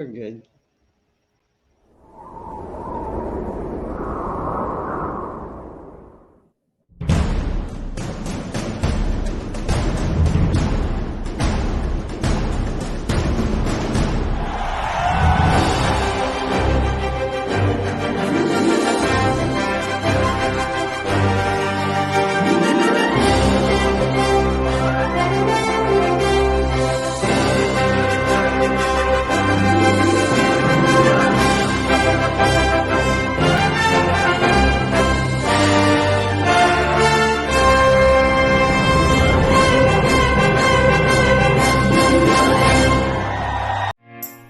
We're good.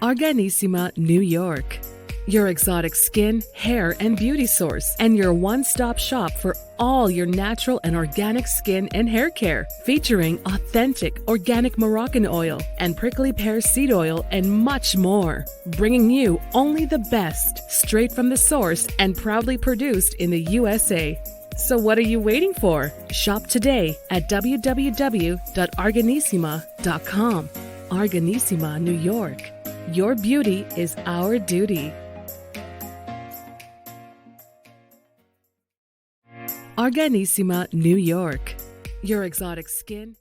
Organissima, New York. Your exotic skin, hair, and beauty source, and your one-stop shop for all your natural and organic skin and hair care, featuring authentic organic Moroccan oil and prickly pear seed oil and much more, bringing you only the best, straight from the source and proudly produced in the USA. So what are you waiting for? Shop today at www.organissima.com. Organissima, New York. Your beauty is our duty. Organissima, New York. Your exotic skin.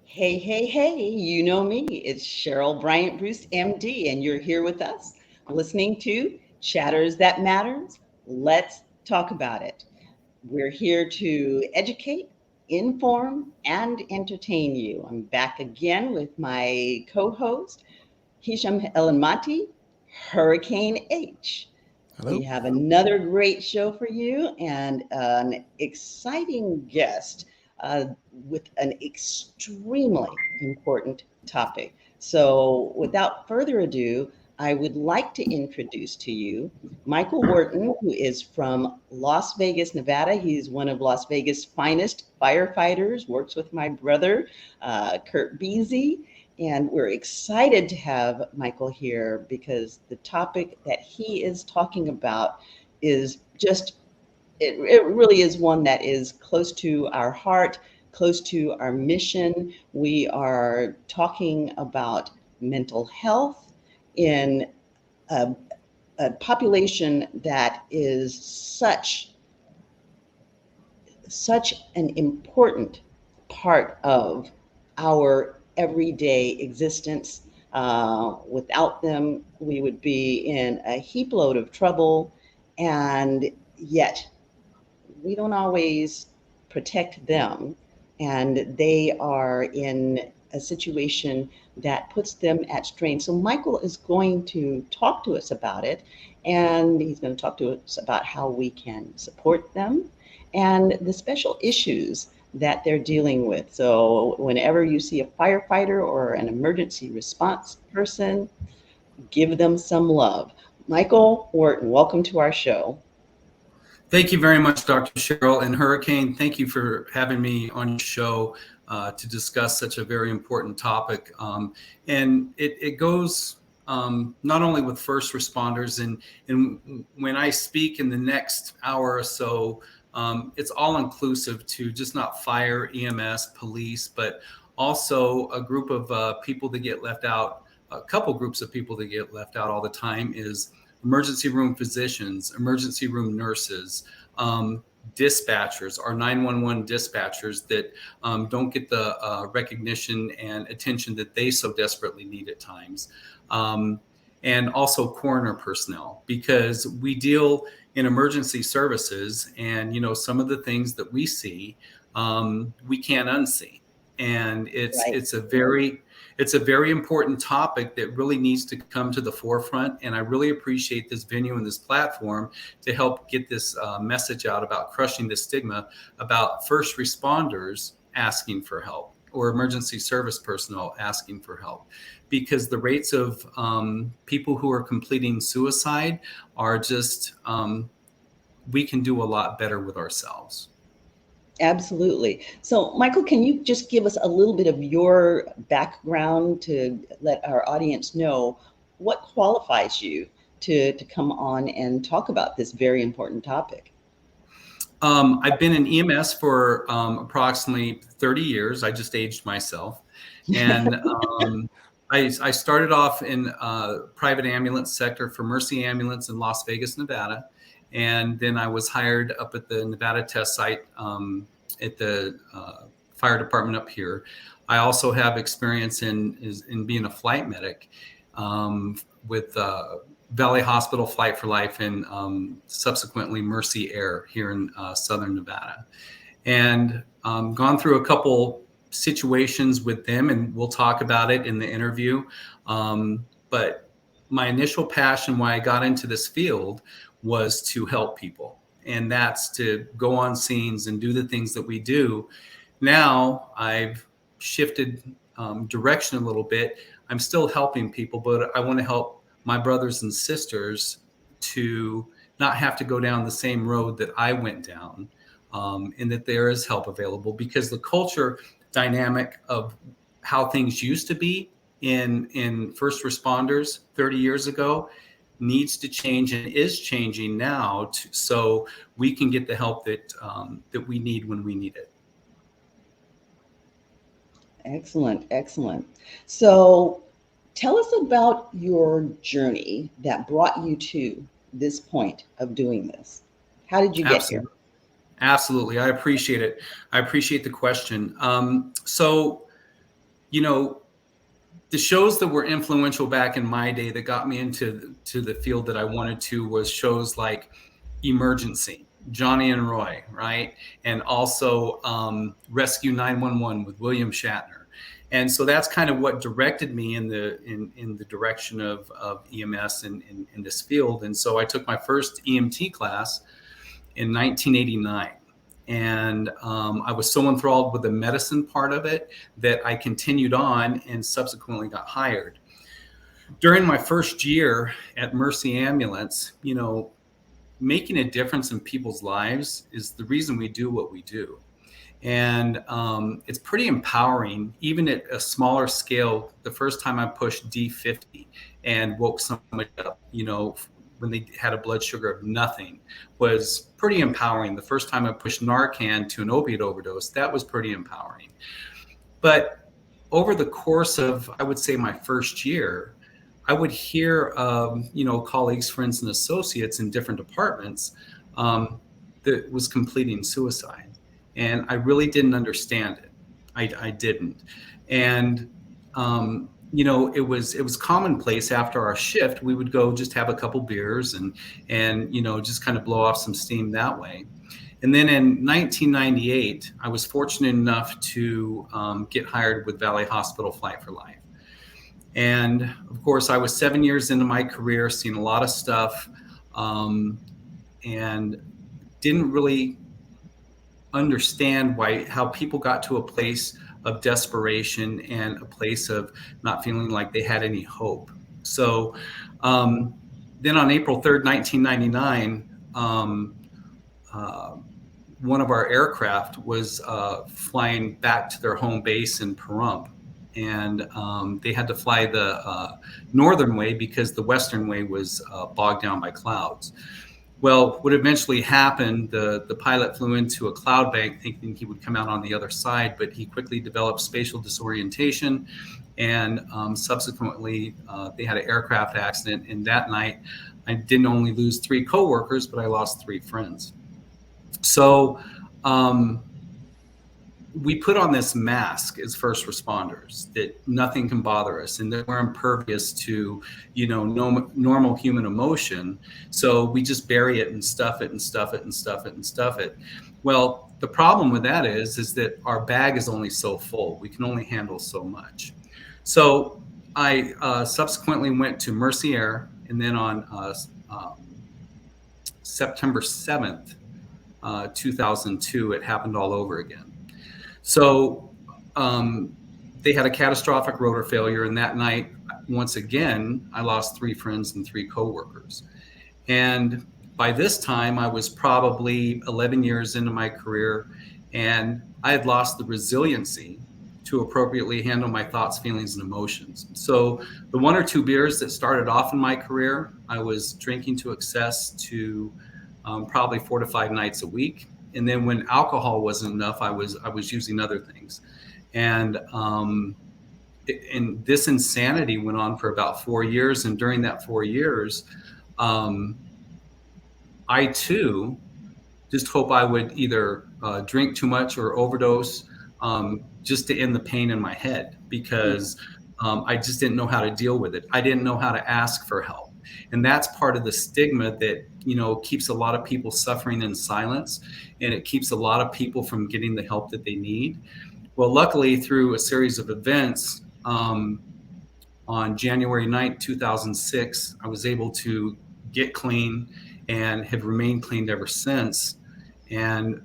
Hey, hey, hey, you know me. It's Cheryl Bryant Bruce, MD, and you're here with us listening to Chatters That Matters. Let's talk about it. We're here to educate, inform, and entertain you. I'm back again with my co-host, Hisham Elanmati, Hurricane H. Hello. We have another great show for you and an exciting guest with an extremely important topic. So without further ado, I would like to introduce to you Michael Worthen, who is from Las Vegas, Nevada. He's one of Las Vegas' finest firefighters, works with my brother, Kurt Beasy. And we're excited to have Michael here because the topic that he is talking about is just, it really is one that is close to our heart, close to our mission. We are talking about mental health in a population that is such an important part of our everyday existence. Without them, we would be in a heap load of trouble, and yet we don't always protect them, and they are in a situation that puts them at strain. So Michael is going to talk to us about it, and he's going to talk to us about how we can support them and the special issues that they're dealing with. So whenever you see a firefighter or an emergency response person, give them some love. Michael Worthen, welcome to our show. Thank you very much, Dr. Cheryl, and Hurricane. Thank you for having me on your show to discuss such a very important topic. And it goes not only with first responders, and when I speak in the next hour or so, it's all inclusive to just not fire, EMS, police, but also a group of people that get left out. A couple groups of people that get left out all the time is emergency room physicians, emergency room nurses, dispatchers, our 911 dispatchers that don't get the recognition and attention that they so desperately need at times. And also coroner personnel, because we deal in emergency services, and some of the things that we see, we can't unsee. And it's a very important topic that really needs to come to the forefront. And I really appreciate this venue and this platform to help get this message out about crushing the stigma about first responders asking for help or emergency service personnel asking for help, because the rates of people who are completing suicide are just, we can do a lot better with ourselves. Absolutely. So, Michael, can you just give us a little bit of your background to let our audience know what qualifies you to come on and talk about this very important topic? I've been in EMS for approximately 30 years. I just aged myself. And I started off in private ambulance sector for Mercy Ambulance in Las Vegas, Nevada. And then I was hired up at the Nevada test site at the fire department up here. I also have experience in being a flight medic with Valley Hospital Flight for Life and subsequently Mercy Air here in Southern Nevada. And gone through a couple situations with them, and we'll talk about it in the interview. But my initial passion, why I got into this field, was to help people. And that's to go on scenes and do the things that we do. Now I've shifted direction a little bit. I'm still helping people, but I want to help my brothers and sisters to not have to go down the same road that I went down, and that there is help available, because the culture dynamic of how things used to be in first responders 30 years ago needs to change and is changing now, so we can get the help that we need when we need it. Excellent, excellent. So tell us about your journey that brought you to this point of doing this. How did you get here? Absolutely. I appreciate it. I appreciate the question. So, the shows that were influential back in my day that got me into the field that I wanted to was shows like Emergency, Johnny and Roy, right? And also Rescue 911 with William Shatner. And so that's kind of what directed me in the direction of EMS in this field. And so I took my first EMT class in 1989. And I was so enthralled with the medicine part of it that I continued on and subsequently got hired. During my first year at Mercy Ambulance, making a difference in people's lives is the reason we do what we do. And it's pretty empowering, even at a smaller scale. The first time I pushed D50 and woke somebody up, when they had a blood sugar of nothing, was pretty empowering. The first time I pushed Narcan to an opiate overdose, that was pretty empowering. But over the course of, I would say, my first year, I would hear, colleagues, friends, and associates in different departments that was completing suicide. And I really didn't understand it. I didn't. And, it was commonplace after our shift. We would go just have a couple beers and just kind of blow off some steam that way. And then in 1998, I was fortunate enough to get hired with Valley Hospital Flight for Life. And of course, I was 7 years into my career, seen a lot of stuff, and didn't really understand how people got to a place of desperation and a place of not feeling like they had any hope. So then on April 3rd, 1999, one of our aircraft was flying back to their home base in Pahrump. And they had to fly the northern way because the western way was bogged down by clouds. Well, what eventually happened, the pilot flew into a cloud bank thinking he would come out on the other side, but he quickly developed spatial disorientation, and subsequently they had an aircraft accident. And that night, I didn't only lose 3 coworkers, but I lost 3 friends. So we put on this mask as first responders that nothing can bother us and that we're impervious to, normal human emotion. So we just bury it and stuff it and stuff it and stuff it and stuff it. Well, the problem with that is that our bag is only so full. We can only handle so much. So I subsequently went to Mercy Air, and then on September 7th, 2002, it happened all over again. So they had a catastrophic rotor failure, and that night, once again, I lost 3 friends and 3 coworkers. And by this time, I was probably 11 years into my career, and I had lost the resiliency to appropriately handle my thoughts, feelings, and emotions. So the 1 or 2 beers that started off in my career, I was drinking to excess to probably 4 to 5 nights a week. And then when alcohol wasn't enough, I was using other things. And and this insanity went on for about 4 years. And during that 4 years, I too just hope I would either drink too much or overdose, just to end the pain in my head, because I just didn't know how to deal with it. I didn't know how to ask for help. And that's part of the stigma that, keeps a lot of people suffering in silence, and it keeps a lot of people from getting the help that they need. Well, luckily, through a series of events, on January 9th, 2006, I was able to get clean and have remained clean ever since. And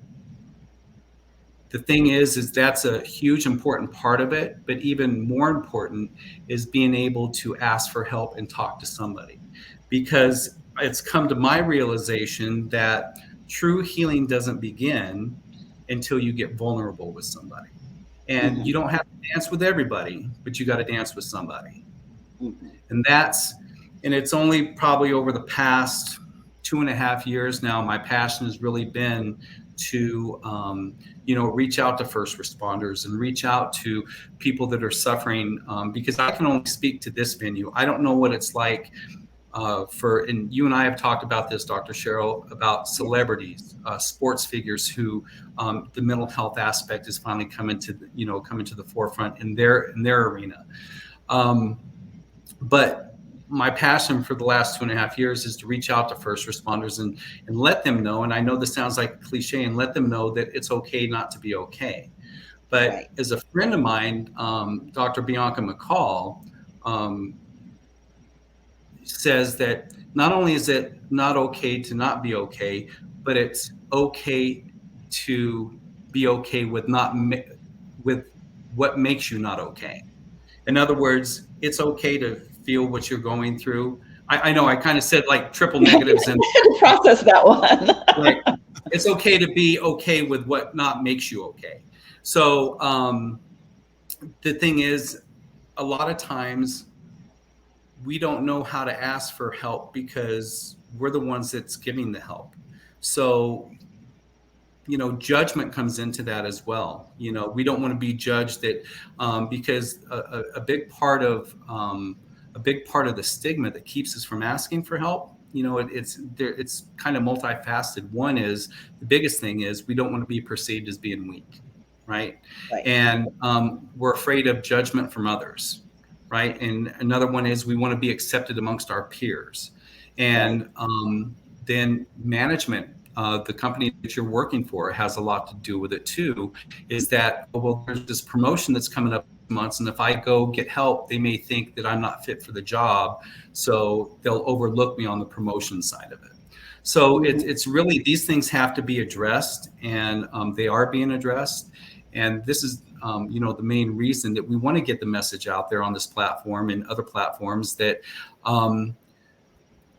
the thing is that's a huge important part of it, but even more important is being able to ask for help and talk to somebody, because it's come to my realization that true healing doesn't begin until you get vulnerable with somebody. And you don't have to dance with everybody, but you got to dance with somebody. And it's only probably over the past 2.5 years now, my passion has really been to, reach out to first responders and reach out to people that are suffering, because I can only speak to this venue. I don't know what it's like and you and I have talked about this, Dr. Cheryl, about celebrities, sports figures who the mental health aspect is finally coming to the forefront in their arena. But my passion for the last 2.5 years is to reach out to first responders and let them know, and I know this sounds like a cliche, and let them know that it's okay not to be okay. But as a friend of mine, Dr. Bianca McCall, says that not only is it not okay to not be okay, but it's okay to be okay with with what makes you not okay. In other words, it's okay to feel what you're going through. I know I kind of said like triple negatives and process that one. Like, it's okay to be okay with what not makes you okay. So the thing is, a lot of times we don't know how to ask for help because we're the ones that's giving the help. So, judgment comes into that as well. We don't want to be judged that because a big part of the stigma that keeps us from asking for help, it's kind of multifaceted. One is, the biggest thing is, we don't want to be perceived as being weak, right? And we're afraid of judgment from others. Right. And another one is, we want to be accepted amongst our peers. And then management, the company that you're working for, has a lot to do with it too, is that, well, there's this promotion that's coming up in months, and if I go get help, they may think that I'm not fit for the job. So they'll overlook me on the promotion side of it. So it's really, these things have to be addressed, and they are being addressed. And this is, the main reason that we want to get the message out there on this platform and other platforms, that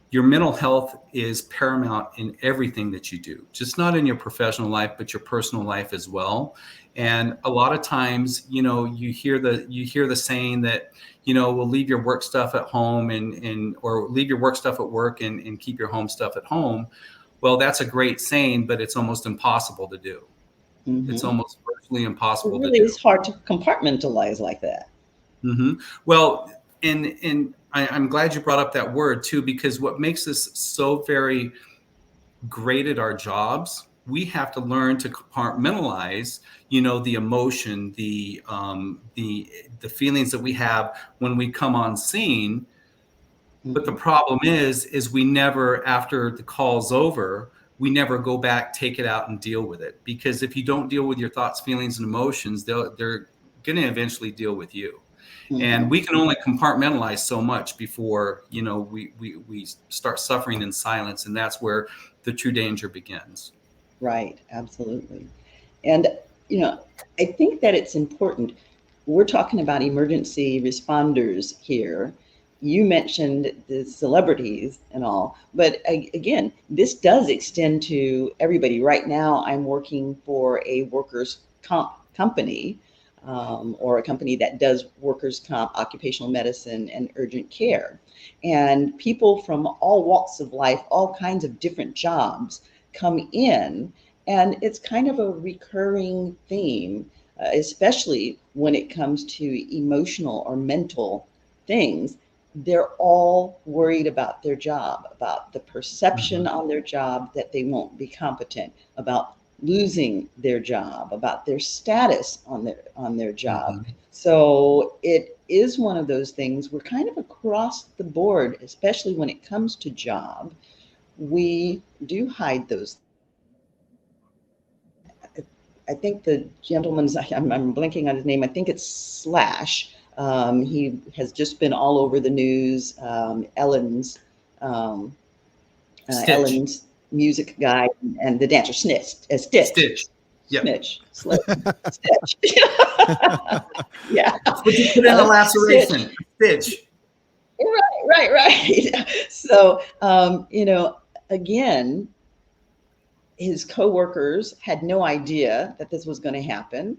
your mental health is paramount in everything that you do, just not in your professional life, but your personal life as well. And a lot of times, you hear the saying that, we'll leave your work stuff at home or leave your work stuff at work and keep your home stuff at home. Well, that's a great saying, but it's almost impossible to do. It's almost virtually impossible to do. It's hard to compartmentalize like that. Well, and I'm glad you brought up that word too, because what makes us so very great at our jobs, we have to learn to compartmentalize, the emotion, the feelings that we have when we come on scene. But the problem is we never, after the call's over, we never go back, take it out and deal with it. Because if you don't deal with your thoughts, feelings, and emotions, they're going to eventually deal with you. And we can only compartmentalize so much before, we start suffering in silence. And that's where the true danger begins. Right. Absolutely. And, I think that it's important. We're talking about emergency responders here. You mentioned the celebrities and all, but again, this does extend to everybody. Right now, I'm working for a workers' comp company, or a company that does workers' comp, occupational medicine, and urgent care. And people from all walks of life, all kinds of different jobs come in, and it's kind of a recurring theme especially when it comes to emotional or mental things. They're all worried about their job, about the perception on their job that they won't be competent, about losing their job, about their status on their job. So it is one of those things. We're kind of across the board, especially when it comes to job. We do hide those. I think the gentleman's, I'm blinking on his name. I think it's Slash. He has just been all over the news. Um, Stitch. Ellen's music guy and the dancer Stitch. Stitch. Yep. Snitch. Stitch. Yeah. But you put in a laceration. Stitch. Right. So, again, his coworkers had no idea that this was going to happen.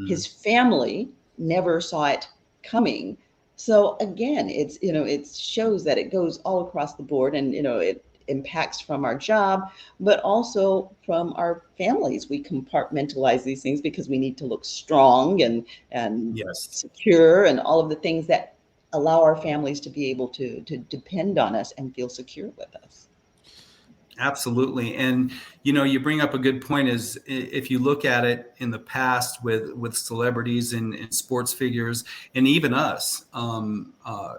His family never saw it coming. So again, it shows that it goes all across the board, and it impacts from our job, but also from our families. We compartmentalize these things because we need to look strong and Yes. secure, and all of the things that allow our families to be able to depend on us and feel secure with us. Absolutely. And, you bring up a good point is if you look at it in the past with celebrities and sports figures, and even us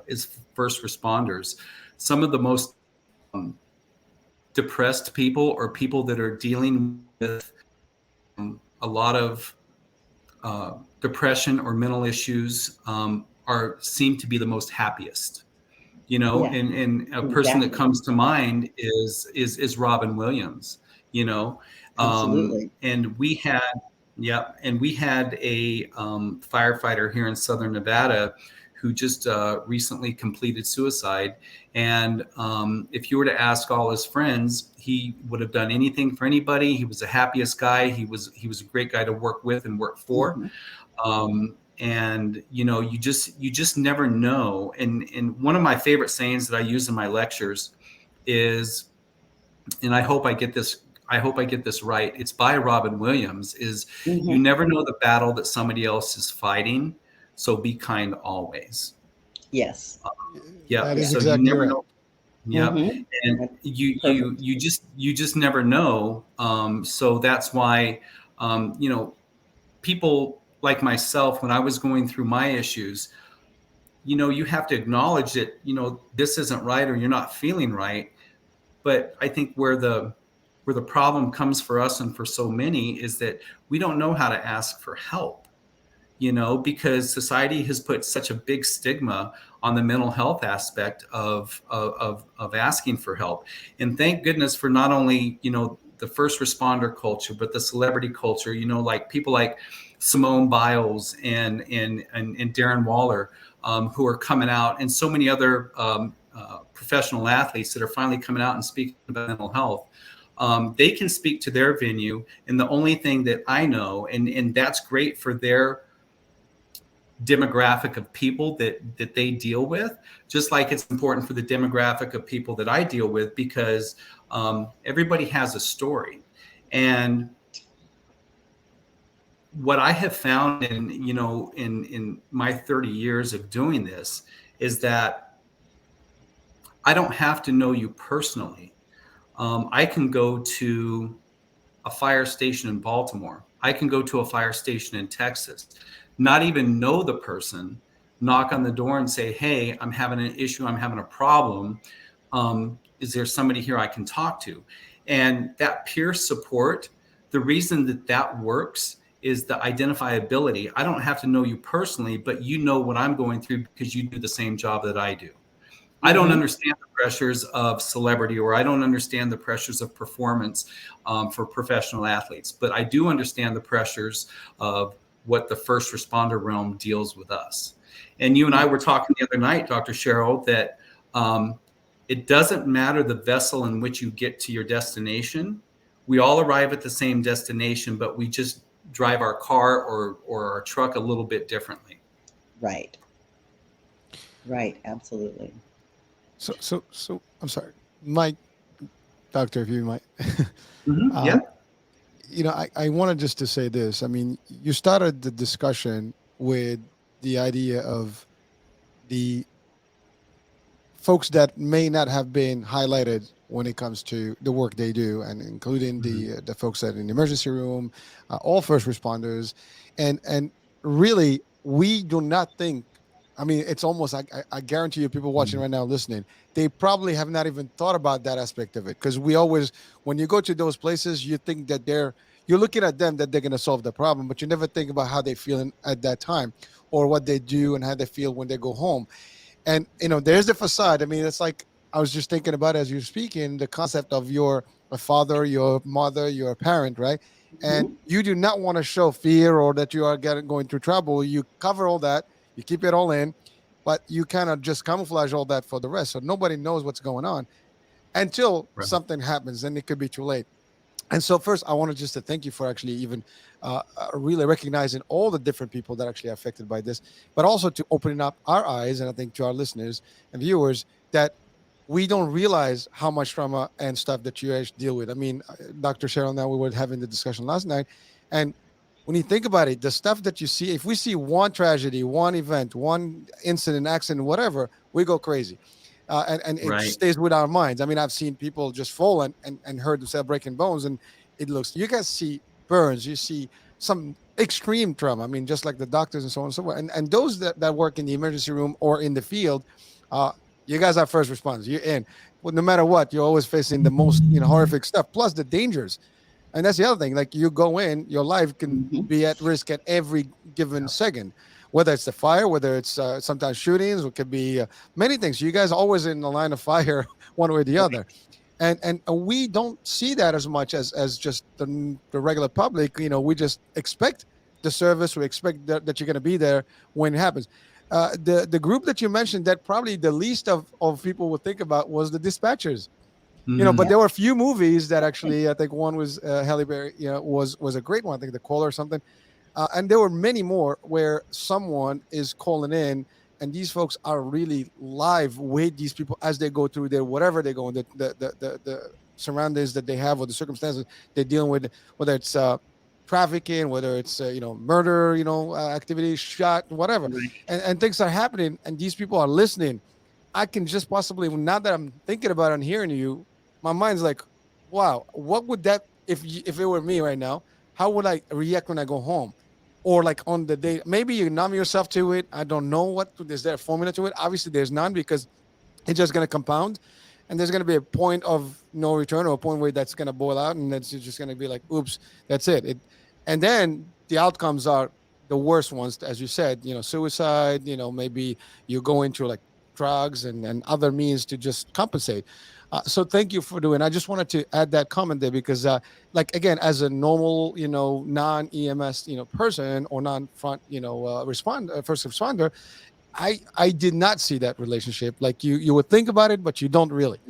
as first responders, some of the most depressed people or people that are dealing with a lot of depression or mental issues seem to be the most happiest. Yeah, and a person that comes to mind is Robin Williams, Absolutely. and we had a firefighter here in Southern Nevada who just recently completed suicide. And if you were to ask all his friends, he would have done anything for anybody. He was the happiest guy. He was a great guy to work with and work for. And you just never know. And one of my favorite sayings that I use in my lectures is, and I hope I get this right, it's by Robin Williams, is you never know the battle that somebody else is fighting, so be kind always. Yes. Yeah. That is so exactly you never right. know. Yeah. And you just never know. So that's why people like myself, when I was going through my issues, you have to acknowledge that, this isn't right or you're not feeling right. But I think where the problem comes for us and for so many is that we don't know how to ask for help, because society has put such a big stigma on the mental health aspect of asking for help. And thank goodness for not only, the first responder culture, but the celebrity culture, like people like Simone Biles and Darren Waller, who are coming out, and so many other professional athletes that are finally coming out and speaking about mental health. They can speak to their venue, and the only thing that I know, and that's great for their demographic of people that they deal with, just like it's important for the demographic of people that I deal with, because everybody has a story. And what I have found in my 30 years of doing this is that I don't have to know you personally. I can go to a fire station in Baltimore. I can go to a fire station in Texas, not even know the person, knock on the door and say, hey, I'm having an issue. I'm having a problem. Is there somebody here I can talk to? And that peer support, the reason that works is the identifiability. I don't have to know you personally, but you know what I'm going through because you do the same job that I do. I don't understand the pressures of celebrity, or I don't understand the pressures of performance for professional athletes, but I do understand the pressures of what the first responder realm deals with us. And you and I were talking the other night, Dr. Cheryl, that it doesn't matter the vessel in which you get to your destination. We all arrive at the same destination, but we just drive our car or our truck a little bit differently. Right. Absolutely. So I'm sorry, Mike, doctor, if you might. Yeah. I wanted just to say this. I mean, you started the discussion with the idea of the folks that may not have been highlighted when it comes to the work they do, and including the folks that are in the emergency room, all first responders, and really, we do not think. I mean, it's almost like I guarantee you, people watching right now, listening, they probably have not even thought about that aspect of it, because we always, when you go to those places, you think that you're looking at them, that they're going to solve the problem, but you never think about how they feel at that time, or what they do and how they feel when they go home. And there's the facade. I mean, it's like, I was just thinking about, as you're speaking, the concept of your a father, your mother, your parent, right? And Mhm. you do not want to show fear or that you are going through trouble. You cover all that, you keep it all in, but you kind of just camouflage all that for the rest, so nobody knows what's going on until Right. something happens, and it could be too late. And so first, I wanted just to thank you for actually even really recognizing all the different people that actually are affected by this, but also to opening up our eyes, and I think to our listeners and viewers, that we don't realize how much trauma and stuff that you guys deal with. I mean, Dr. Cheryl, now we were having the discussion last night, and when you think about it, the stuff that you see, if we see one tragedy, one event, one incident, accident, whatever, we go crazy. And it Right. stays with our minds. I mean, I've seen people just fall and heard themselves breaking bones, and it looks. You guys see burns, you see some extreme trauma. I mean, just like the doctors and so on and so forth. And those that work in the emergency room or in the field, uh, you guys are first responders. You're in. Well, no matter what, you're always facing the most horrific stuff, plus the dangers. And that's the other thing. Like, you go in, your life can Mhm. be at risk at every given second, whether it's the fire, whether it's sometimes shootings, it could be many things. You guys are always in the line of fire, one way or the other. And we don't see that as much as just the regular public. We just expect the service. We expect that you're going to be there when it happens. The group that you mentioned, that probably the least of people would think about, was the dispatchers. But Mm. Yeah. there were a few movies that actually, I think one was Halle Berry, was a great one. I think The Caller or something. And there were many more where someone is calling in, and these folks are really live with these people as they go through their whatever they're going, the surroundings that they have, or the circumstances they're dealing with, whether it's trafficking, whether it's murder, activity, shot, whatever, Right. and things are happening, and these people are listening. I can just possibly, now that I'm thinking about it and hearing you, my mind's like, wow, what would that, if it were me right now, how would I react when I go home? Or like on the day, maybe you numb yourself to it. I don't know what, is there a formula to it? Obviously, there's none, because it's just going to compound, and there's going to be a point of no return, or a point where that's going to boil out, and that's just going to be like, oops, that's it. And then the outcomes are the worst ones, as you said, suicide, maybe you go into like drugs and other means to just compensate. So thank you for doing. I just wanted to add that comment there, because like, again, as a normal non EMS person, or non front first responder, I did not see that relationship. Like, you would think about it, but you don't really.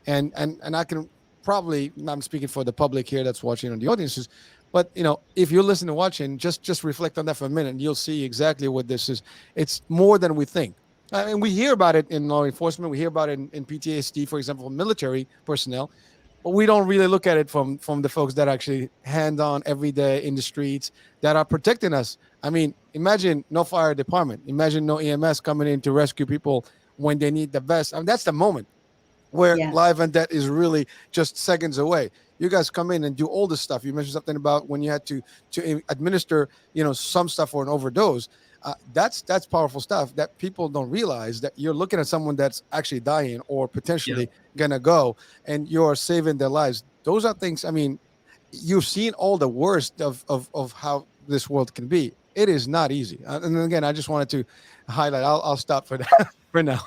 And I can probably, I'm speaking for the public here that's watching, on the audiences, but if you're listening and watching, just reflect on that for a minute, and you'll see exactly what this is. It's more than we think. I mean, we hear about it in law enforcement, we hear about it in PTSD, for example, military personnel, but we don't really look at it from the folks that actually hand on every day in the streets, that are protecting us. I mean, imagine no fire department, imagine no EMS coming in to rescue people when they need the best. I mean, that's the moment where Yeah. life and death is really just seconds away. You guys come in and do all this stuff. You mentioned something about when you had to administer, some stuff for an overdose. That's powerful stuff that people don't realize, that you're looking at someone that's actually dying or Yeah. potentially gonna go, and you're saving their lives. Those are things. I mean, you've seen all the worst of how this world can be. It is not easy. And again, I just wanted to highlight. I'll stop for that for now.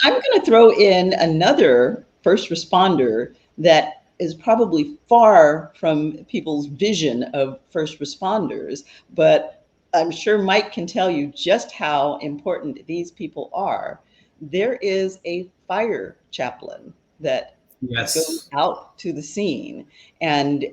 I'm going to throw in another first responder that is probably far from people's vision of first responders, but I'm sure Mike can tell you just how important these people are. There is a fire chaplain that goes Yes. out to the scene and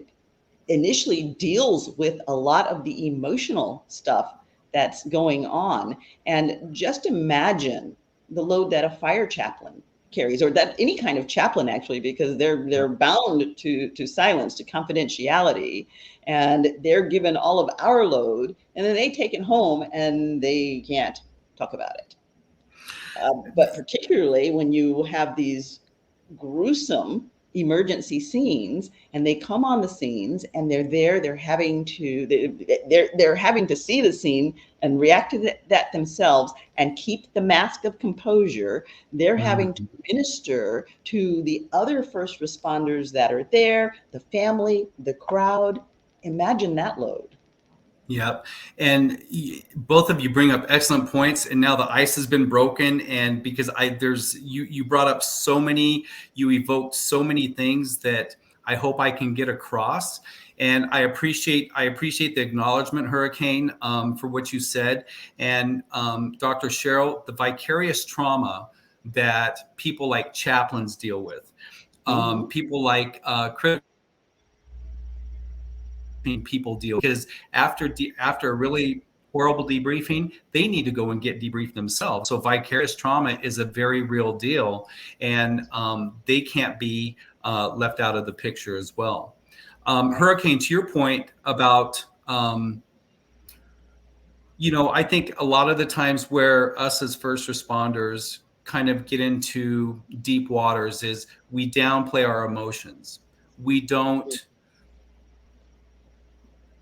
initially deals with a lot of the emotional stuff that's going on. And just imagine the load that a fire chaplain carries, or that any kind of chaplain actually, because they're bound to silence, to confidentiality, and they're given all of our load, and then they take it home and they can't talk about it. But particularly when you have these gruesome emergency scenes and they come on the scenes and they're having to see the scene and react to that themselves and keep the mask of composure. They're having to minister to the other first responders that are there, the family, the crowd. Imagine that load. Yep. And both of you bring up excellent points. And now the ice has been broken. And because you brought up you evoked so many things that I hope I can get across. And I appreciate the acknowledgement, Hurricane, for what you said. And Dr. Cheryl, the vicarious trauma that people like chaplains deal with, people like people deal, because after a really horrible debriefing, they need to go and get debriefed themselves. So vicarious trauma is a very real deal, and they can't be left out of the picture as well. Hurricane, to your point about, I think a lot of the times where us as first responders kind of get into deep waters is we downplay our emotions.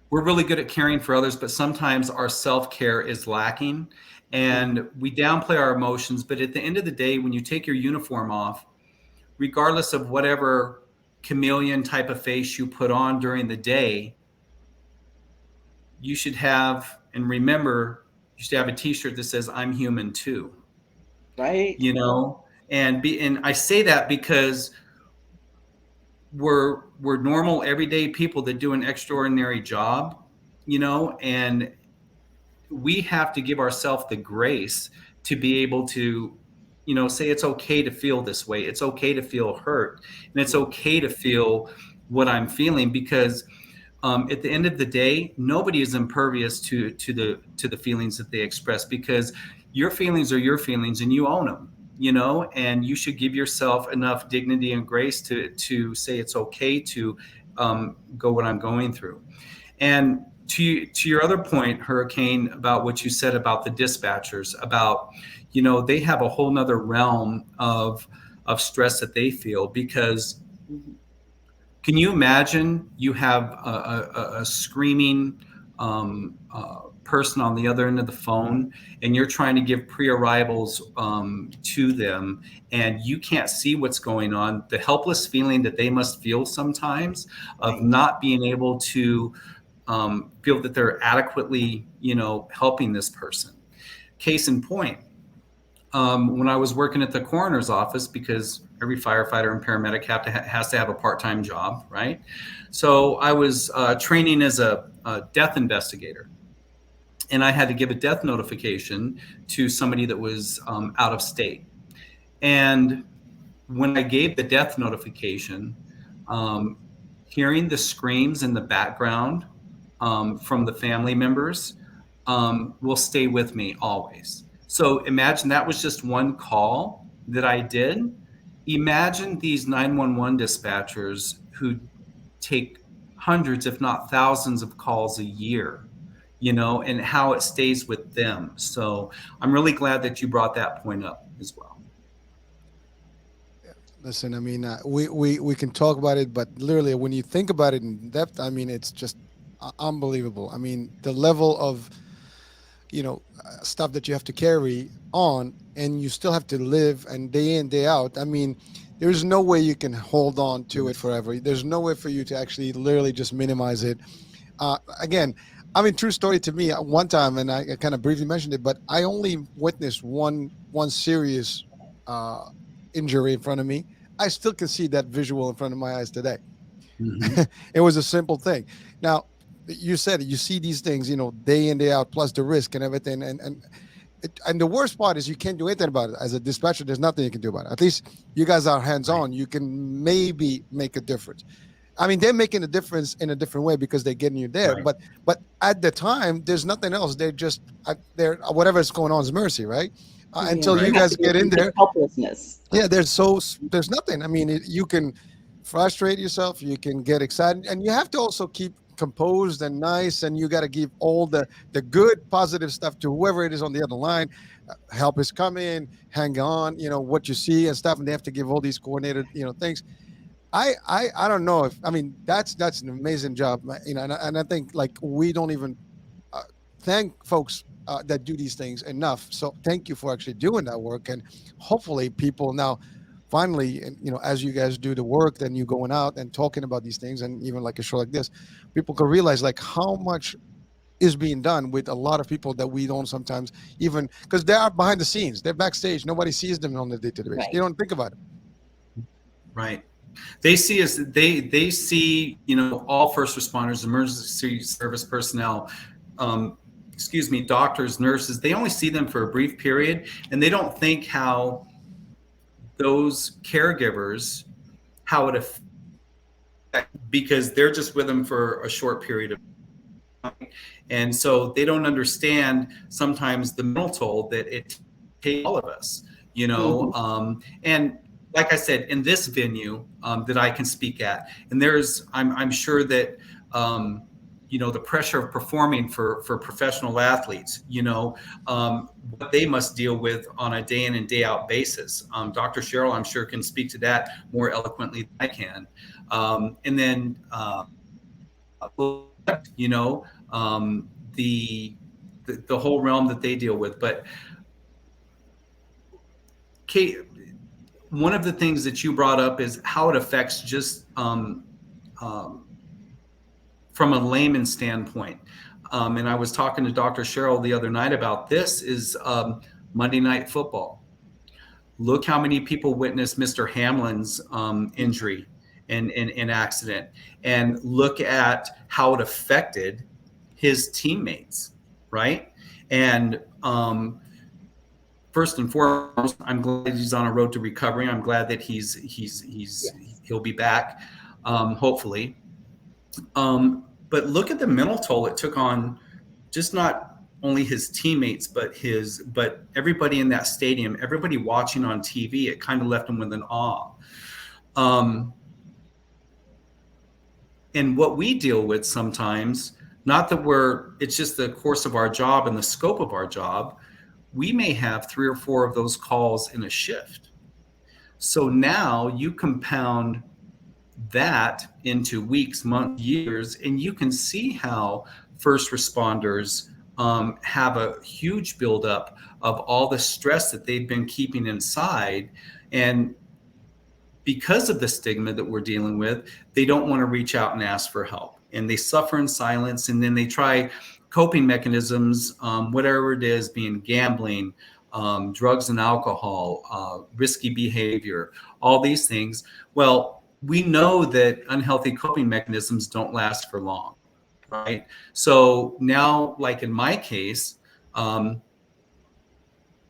We're really good at caring for others, but sometimes our self-care is lacking and we downplay our emotions. But at the end of the day, when you take your uniform off, regardless of whatever chameleon type of face you put on during the day, you should have a t-shirt that says, "I'm human too." Right. And I say that because we're normal, everyday people that do an extraordinary job, and we have to give ourselves the grace to be able to, say it's okay to feel this way. It's okay to feel hurt, and it's okay to feel what I'm feeling, because at the end of the day, nobody is impervious to the feelings that they express, because your feelings are your feelings and you own them. And you should give yourself enough dignity and grace to say it's okay to go what I'm going through. And to your other point, Hurricane, about what you said about the dispatchers, about, they have a whole nother realm of stress that they feel, because can you imagine you have a screaming person on the other end of the phone, and you're trying to give pre-arrivals to them, and you can't see what's going on, the helpless feeling that they must feel sometimes of not being able to feel that they're adequately, helping this person. Case in point, when I was working at the coroner's office, because every firefighter and paramedic has to have a part-time job, right? So I was training as a death investigator. And I had to give a death notification to somebody that was out of state. And when I gave the death notification, hearing the screams in the background from the family members will stay with me always. So imagine that was just one call that I did. Imagine these 911 dispatchers who take hundreds, if not thousands, of calls a year, and how it stays with them. So I'm really glad that you brought that point up as well. Listen, I mean, we can talk about it, but literally when you think about it in depth, I mean, it's just unbelievable. I mean, the level of, stuff that you have to carry on, and you still have to live, and day in, day out. I mean, there's no way you can hold on to it forever. There's no way for you to actually literally just minimize it. Again, I mean, true story to me, one time, and I kind of briefly mentioned it, but I only witnessed one serious injury in front of me. I still can see that visual in front of my eyes today. Mm-hmm. It was a simple thing. Now, you said you see these things, day in, day out, plus the risk and everything. And the worst part is you can't do anything about it. As a dispatcher, there's nothing you can do about it. At least you guys are hands-on. You can maybe make a difference. I mean, they're making a difference in a different way because they're getting you there. Right. But at the time, there's nothing else. They're just they're whatever's going on is mercy, right? Yeah, Until there you Right. has guys to be a get in sense of there, helplessness. yeah, there's nothing. I mean, you can frustrate yourself, you can get excited, and you have to also keep composed and nice, and you got to give all the good positive stuff to whoever it is on the other line. Help is coming, hang on, what you see and stuff, and they have to give all these coordinated things. I don't know if, I mean, that's an amazing job, and I think like we don't even uh, thank folks that do these things enough. So thank you for actually doing that work, and hopefully people now finally, and as you guys do the work, then you going out and talking about these things, and even like a show like this, people can realize like how much is being done with a lot of people that we don't sometimes even, because they are behind the scenes, they're backstage, nobody sees them on the day-to-day basis. Right. You don't think about it. Right. They see us. They see all first responders, emergency service personnel, doctors, nurses. They only see them for a brief period, and they don't think how those caregivers, how it affects, because they're just with them for a short period of time, and so they don't understand sometimes the mental toll that it takes all of us. And like I said, in this venue that I can speak at, and I'm sure that the pressure of performing for professional athletes, what they must deal with on a day in and day out basis. Dr. Cheryl, I'm sure, can speak to that more eloquently than I can. And then the whole realm that they deal with. But Kate, one of the things that you brought up is how it affects just from a layman standpoint. And I was talking to Dr. Cheryl the other night about this is Monday Night Football. Look how many people witnessed Mr. Hamlin's injury and accident, and look at how it affected his teammates, right? And first and foremost, I'm glad he's on a road to recovery. I'm glad that he'll be back, hopefully. But look at the mental toll it took on just not only his teammates, but everybody in that stadium, everybody watching on TV. It kind of left him with an awe. And what we deal with sometimes, not that it's just the course of our job and the scope of our job, we may have 3 or 4 of those calls in a shift. So now you compound that into weeks, months, years, and you can see how first responders have a huge buildup of all the stress that they've been keeping inside. And because of the stigma that we're dealing with, they don't want to reach out and ask for help. And they suffer in silence, and then they try coping mechanisms, whatever it is, being gambling, drugs and alcohol, risky behavior, all these things. Well, we know that unhealthy coping mechanisms don't last for long, right? So now, like in my case, not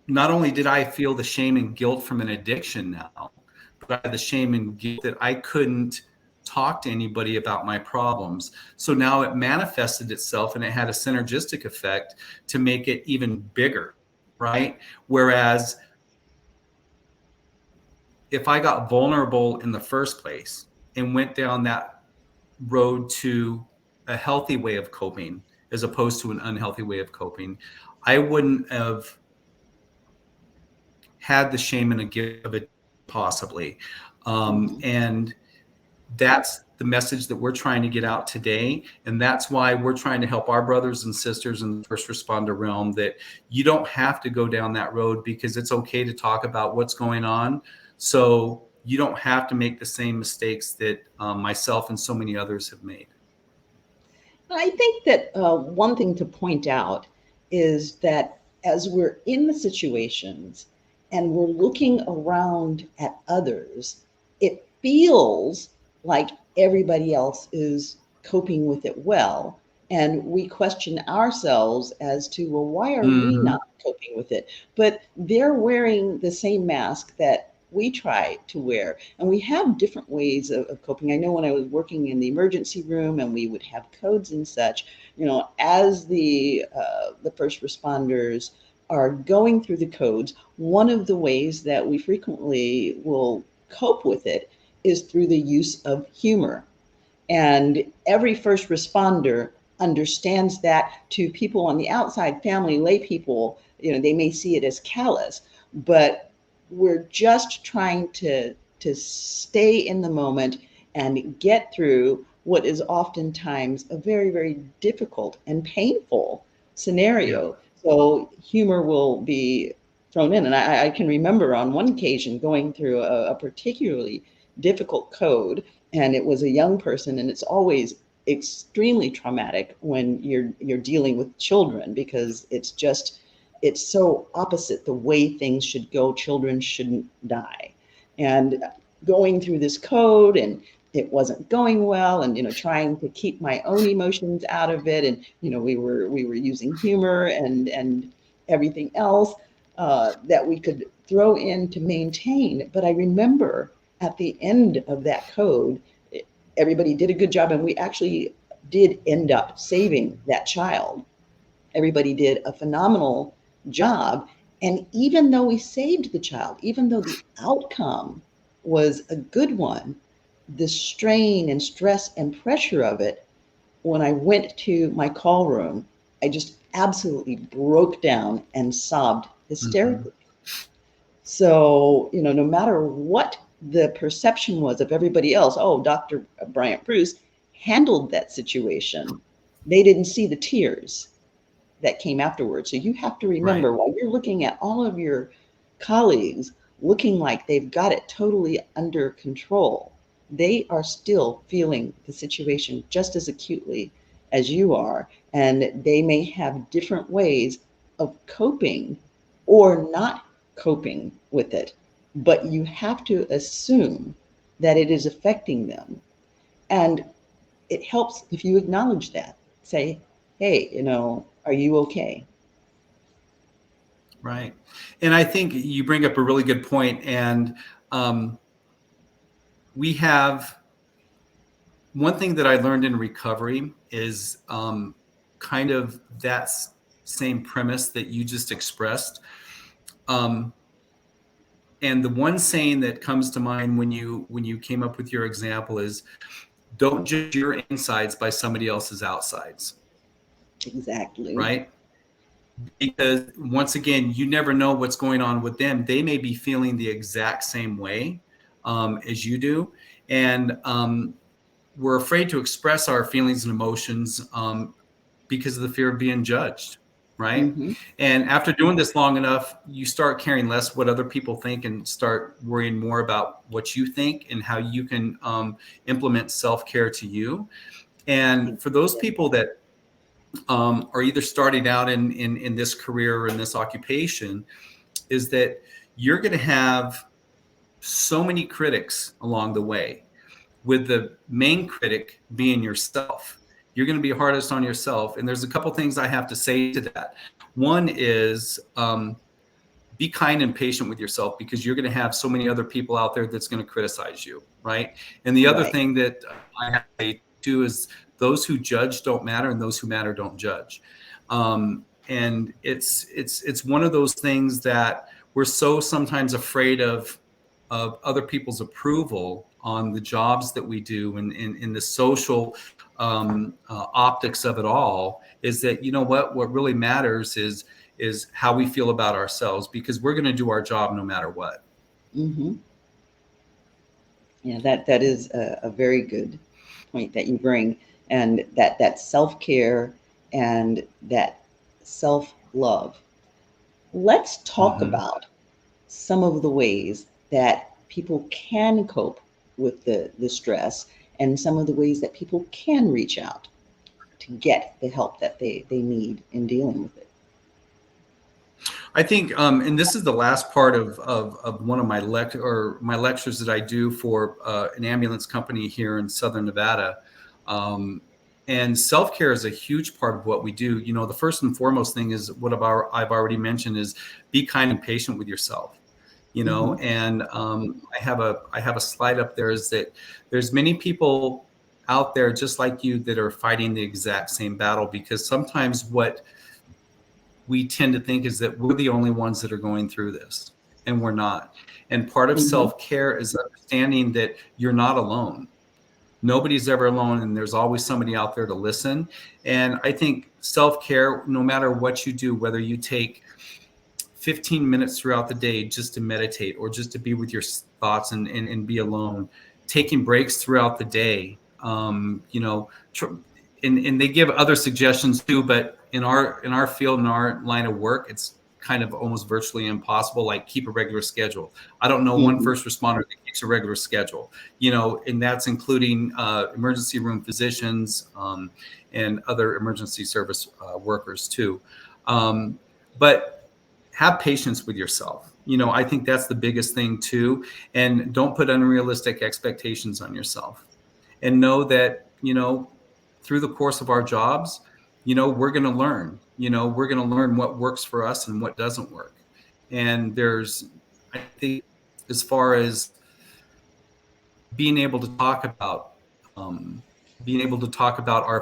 only did I feel the shame and guilt from an addiction now, but I had the shame and guilt that I couldn't talk to anybody about my problems. So now it manifested itself, and it had a synergistic effect to make it even bigger, right? Whereas if I got vulnerable in the first place and went down that road to a healthy way of coping as opposed to an unhealthy way of coping, I wouldn't have had the shame and guilt of it possibly. And that's the message that we're trying to get out today. And that's why we're trying to help our brothers and sisters in the first responder realm, that you don't have to go down that road, because it's okay to talk about what's going on. So you don't have to make the same mistakes that myself and so many others have made. I think that one thing to point out is that as we're in the situations and we're looking around at others, it feels like everybody else is coping with it well. And we question ourselves as to, well, why are we not coping with it? But they're wearing the same mask that we try to wear. And we have different ways of coping. I know when I was working in the emergency room and we would have codes and such, as the first responders are going through the codes, one of the ways that we frequently will cope with it is through the use of humor. And every first responder understands that. To people on the outside, family, lay people, they may see it as callous, but we're just trying to stay in the moment and get through what is oftentimes a very, very difficult and painful scenario. Yeah. So humor will be thrown in. And I can remember on one occasion going through a particularly difficult code, and it was a young person, and it's always extremely traumatic when you're dealing with children, because it's so opposite the way things should go. Children shouldn't die. And going through this code, and it wasn't going well, and trying to keep my own emotions out of it, and we were using humor and everything else that we could throw in to maintain. But I remember at the end of that code, everybody did a good job, and we actually did end up saving that child. Everybody did a phenomenal job. And even though we saved the child, even though the outcome was a good one, the strain and stress and pressure of it, when I went to my call room, I just absolutely broke down and sobbed hysterically. So, no matter what the perception was of everybody else, oh, Dr. Bryant Bruce handled that situation, they didn't see the tears that came afterwards. So you have to remember, while you're looking at all of your colleagues looking like they've got it totally under control, they are still feeling the situation just as acutely as you are. And they may have different ways of coping or not coping with it. But you have to assume that it is affecting them. And it helps if you acknowledge that. Say, hey, are you okay? Right. And I think you bring up a really good point. And we have one thing that I learned in recovery is kind of that same premise that you just expressed. And the one saying that comes to mind when you came up with your example is, don't judge your insides by somebody else's outsides. Exactly. Right? Because once again, you never know what's going on with them. They may be feeling the exact same way as you do. And we're afraid to express our feelings and emotions because of the fear of being judged. Right. And after doing this long enough, you start caring less what other people think and start worrying more about what you think and how you can implement self-care to you. And for those people that are either starting out in this career or in this occupation, is that you're going to have so many critics along the way, with the main critic being yourself. You're going to be hardest on yourself. And there's a couple things I have to say to that. One is be kind and patient with yourself, because you're going to have so many other people out there that's going to criticize you, right? And the other thing that I have to say too is, those who judge don't matter, and those who matter don't judge. And it's one of those things that we're so sometimes afraid of other people's approval on the jobs that we do, and in the social optics of it all, is that, what really matters is how we feel about ourselves, because we're going to do our job no matter what. Yeah, that is a very good point that you bring, and that self-care and that self-love. Let's talk about some of the ways that people can cope with the stress, and some of the ways that people can reach out to get the help that they need in dealing with it. I think, and this is the last part of one of my lectures that I do for an ambulance company here in Southern Nevada. And self-care is a huge part of what we do. The first and foremost thing is what I've already mentioned, is be kind and patient with yourself. And I have a slide up there, is that there's many people out there just like you that are fighting the exact same battle, because sometimes what we tend to think is that we're the only ones that are going through this, and we're not. And part of self-care is understanding that you're not alone. Nobody's ever alone, and there's always somebody out there to listen. And I think self-care, no matter what you do, whether you take 15 minutes throughout the day just to meditate, or just to be with your thoughts and be alone, taking breaks throughout the day, and they give other suggestions too, but in our field, in our line of work, it's kind of almost virtually impossible. Like, keep a regular schedule. I don't know one first responder that keeps a regular schedule, and that's including emergency room physicians and other emergency service workers too. But have patience with yourself. I think that's the biggest thing too. And don't put unrealistic expectations on yourself. And know that, through the course of our jobs, we're going to learn. We're going to learn what works for us and what doesn't work. And I think, as far as being able to talk about our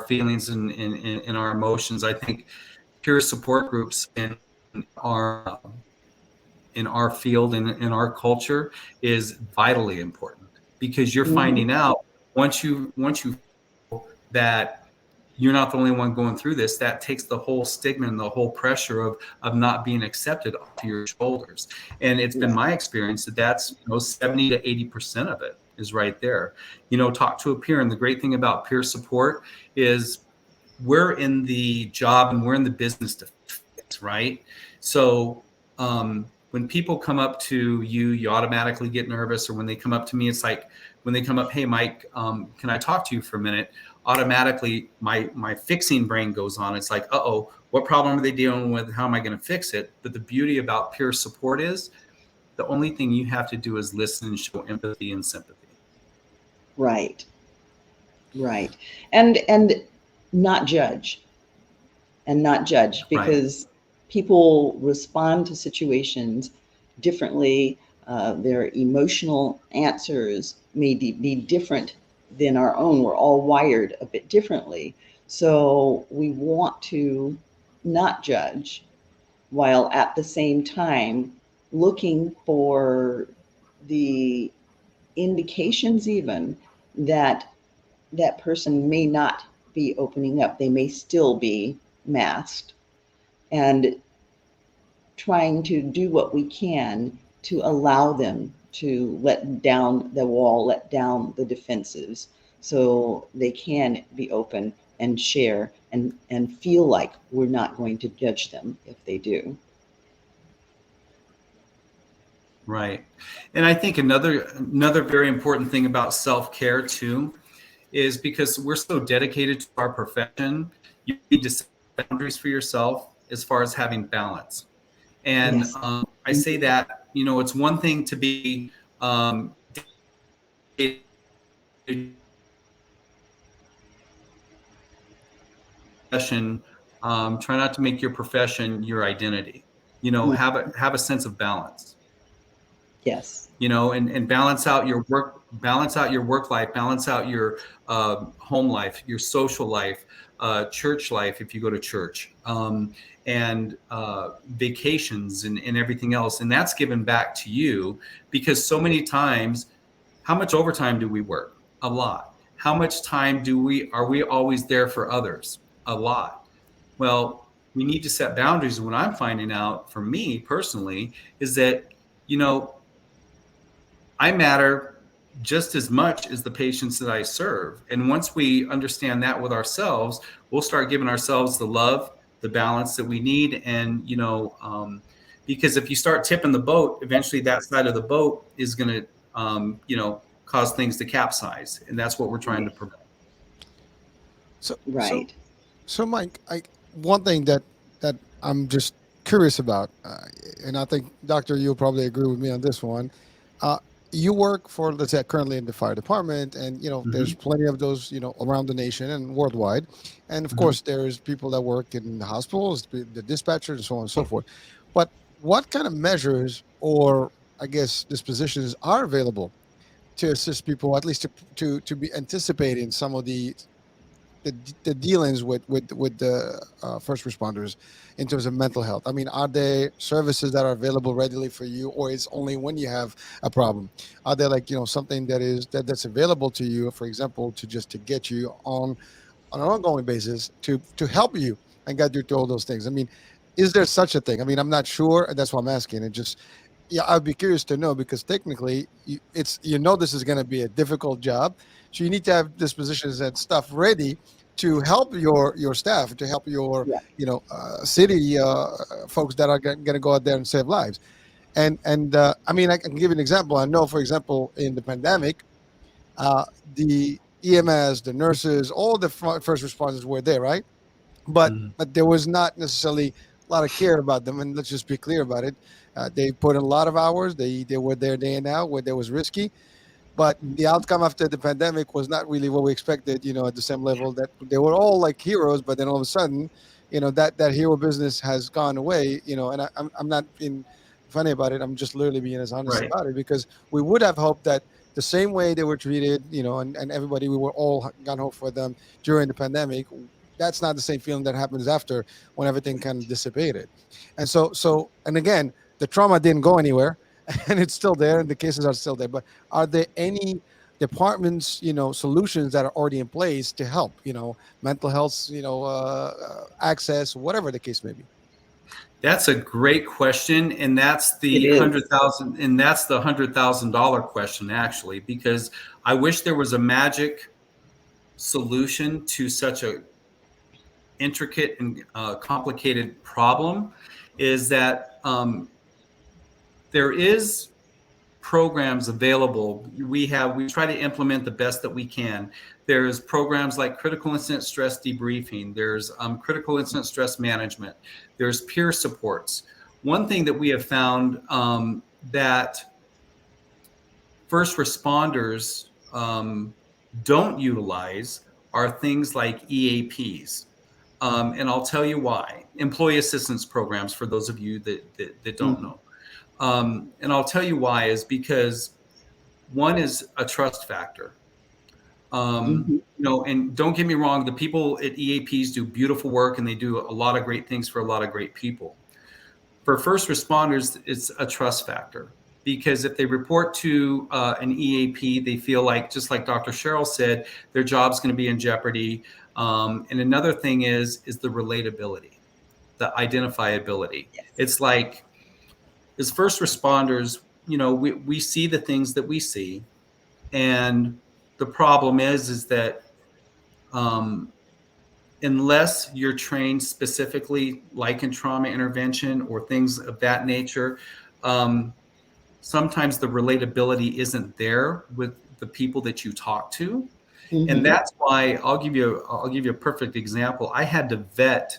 feelings and our emotions, I think peer support groups in our field and in our culture is vitally important, because you're finding out once you feel that you're not the only one going through this, that takes the whole stigma and the whole pressure of not being accepted off your shoulders. And it's been my experience that's 70 to 80% of it is right there. Talk to a peer. And the great thing about peer support is we're in the job and we're in the business to fix, right? So when people come up to you, you automatically get nervous. Or when they come up to me, it's like when they come up, hey, Mike, can I talk to you for a minute? Automatically, my fixing brain goes on. It's like, uh-oh, what problem are they dealing with? How am I going to fix it? But the beauty about peer support is the only thing you have to do is listen and show empathy and sympathy. Right. And not judge. Because people respond to situations differently. Their emotional answers may be different than our own. We're all wired a bit differently. So we want to not judge, while at the same time looking for the indications even that that person may not be opening up. They may still be masked, and trying to do what we can to allow them to let down the wall, let down the defenses, so they can be open and share and feel like we're not going to judge them if they do. Right. And I think another very important thing about self-care too is, because we're so dedicated to our profession, you need to set boundaries for yourself as far as having balance. And I say that, it's one thing to be profession, try not to make your profession your identity. Have a sense of balance. Yes. And balance out your work life, balance out your home life, your social life, church life if you go to church, and vacations and everything else. And that's given back to you, because so many times, how much overtime do we work? A lot. How much time are we always there for others? A lot. Well, we need to set boundaries. What I'm finding out for me personally is that, I matter just as much as the patients that I serve. And once we understand that with ourselves, we'll start giving ourselves the love, the balance that we need. And, because if you start tipping the boat, eventually that side of the boat is going to, cause things to capsize. And that's what we're trying to prevent. So Mike, one thing that I'm just curious about, and I think, Doctor, you'll probably agree with me on this one. You work for, let's say, currently in the fire department, and there's plenty of those around the nation and worldwide, and of course there's people that work in the hospitals, the dispatchers, and so on and so forth. But what kind of measures or I guess, dispositions are available to assist people, at least to be anticipating some of the dealings with the first responders in terms of mental health? I mean, are there services that are available readily for you, or is only when you have a problem? Are there, like, something that's available to you, for example, to get you on an ongoing basis to help you and guide you through all those things? I mean, is there such a thing? I mean, I'm not sure, and that's why I'm asking. It just, yeah, I'd be curious to know, because technically, this is going to be a difficult job, so you need to have dispositions and stuff ready to help your staff, to help your Yeah. city folks that are going to go out there and save lives. And I mean, I can give you an example. I know, for example, in the pandemic, the EMS, the nurses, all the first responders were there, right? But there was not necessarily a lot of care about them. And let's just be clear about it. They put in a lot of hours. They were there day and out where there was risky. But the outcome after the pandemic was not really what we expected, at the same level. That they were all like heroes, but then all of a sudden, that hero business has gone away, and I'm not being funny about it. I'm just literally being as honest Right. about it, because we would have hoped that the same way they were treated, and everybody, we were all gun hope for them during the pandemic. That's not the same feeling that happens after, when everything kind of dissipated. And and again, the trauma didn't go anywhere, and it's still there, and the cases are still there. But are there any departments, solutions that are already in place to help, mental health, access, whatever the case may be? That's a great question, and that's It the is. $100,000 question, actually, because I wish there was a magic solution to such a intricate and complicated problem. Is that there is programs available. We try to implement the best that we can. There's programs like critical incident stress debriefing. There's critical incident stress management. There's peer supports. One thing that we have found that first responders don't utilize are things like EAPs. And I'll tell you why. Employee assistance programs, for those of you that don't know. And I'll tell you why, is because one is a trust factor. And don't get me wrong, the people at EAPs do beautiful work, and they do a lot of great things for a lot of great people. For first responders, it's a trust factor, because if they report to an EAP, they feel like, just like Dr. Cheryl said, their job's going to be in jeopardy. And another thing is the relatability, the identifiability. Yes. It's like, as first responders, we see the things that we see, and the problem is that unless you're trained specifically, like in trauma intervention or things of that nature, sometimes the relatability isn't there with the people that you talk to. And that's why I'll give you a perfect example. I had to vet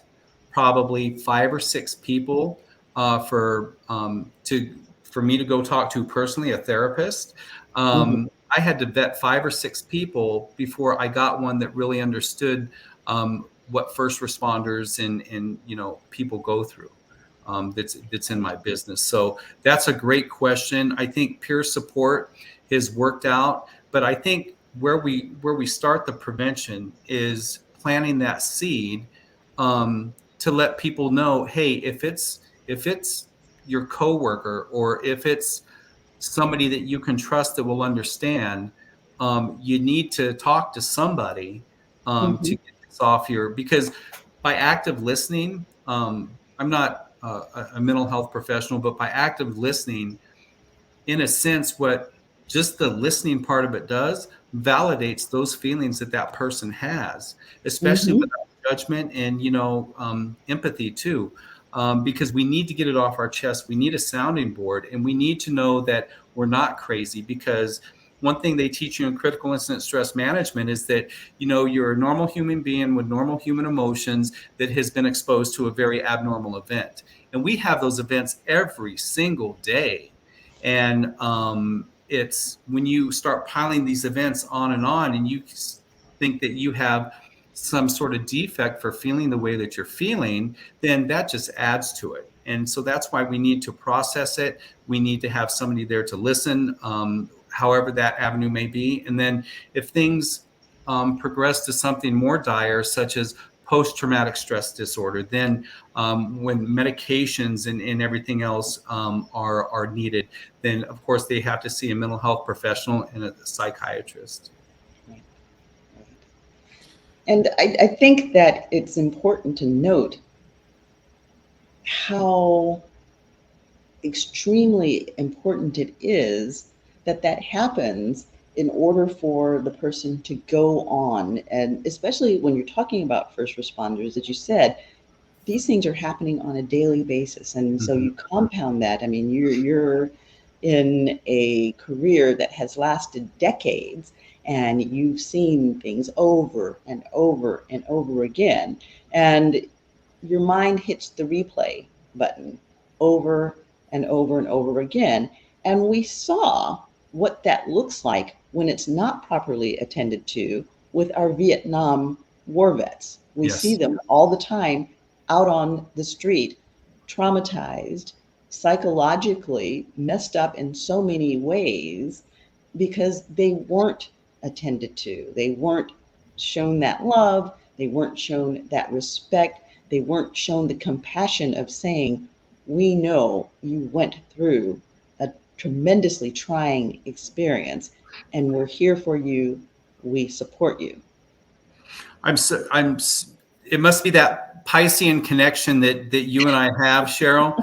probably 5 or 6 people for me to go talk to personally, a therapist. I had to vet 5 or 6 people before I got one that really understood what first responders and people go through. That's in my business. So that's a great question. I think peer support has worked out, but I think where we start the prevention is planting that seed to let people know, hey, if it's your coworker, or if it's somebody that you can trust that will understand, you need to talk to somebody to get this off your, because by active listening, I'm not a mental health professional, but by active listening, in a sense, what just the listening part of it does validates those feelings that person has, especially without judgment and empathy too. Because we need to get it off our chest. We need a sounding board, and we need to know that we're not crazy. Because one thing they teach you in critical incident stress management is that, you're a normal human being with normal human emotions that has been exposed to a very abnormal event. And we have those events every single day. And it's when you start piling these events on, and you think that you have some sort of defect for feeling the way that you're feeling, then that just adds to it. And so that's why we need to process it. We need to have somebody there to listen, however that avenue may be. And then if things progress to something more dire, such as post-traumatic stress disorder, then when medications and everything else are needed, then of course they have to see a mental health professional and a psychiatrist. And I think that it's important to note how extremely important it is that that happens in order for the person to go on. And especially when you're talking about first responders, as you said, these things are happening on a daily basis. And so you compound that. I mean, you're in a career that has lasted decades, and you've seen things over and over and over again. And your mind hits the replay button over and over and over again. And we saw what that looks like when it's not properly attended to with our Vietnam war vets. We see them all the time out on the street, traumatized, psychologically messed up in so many ways because they weren't attended to. They weren't shown that love. They weren't shown that respect. They weren't shown the compassion of saying, we know you went through a tremendously trying experience, and we're here for you. We support you. It must be that Piscean connection that you and I have, Cheryl,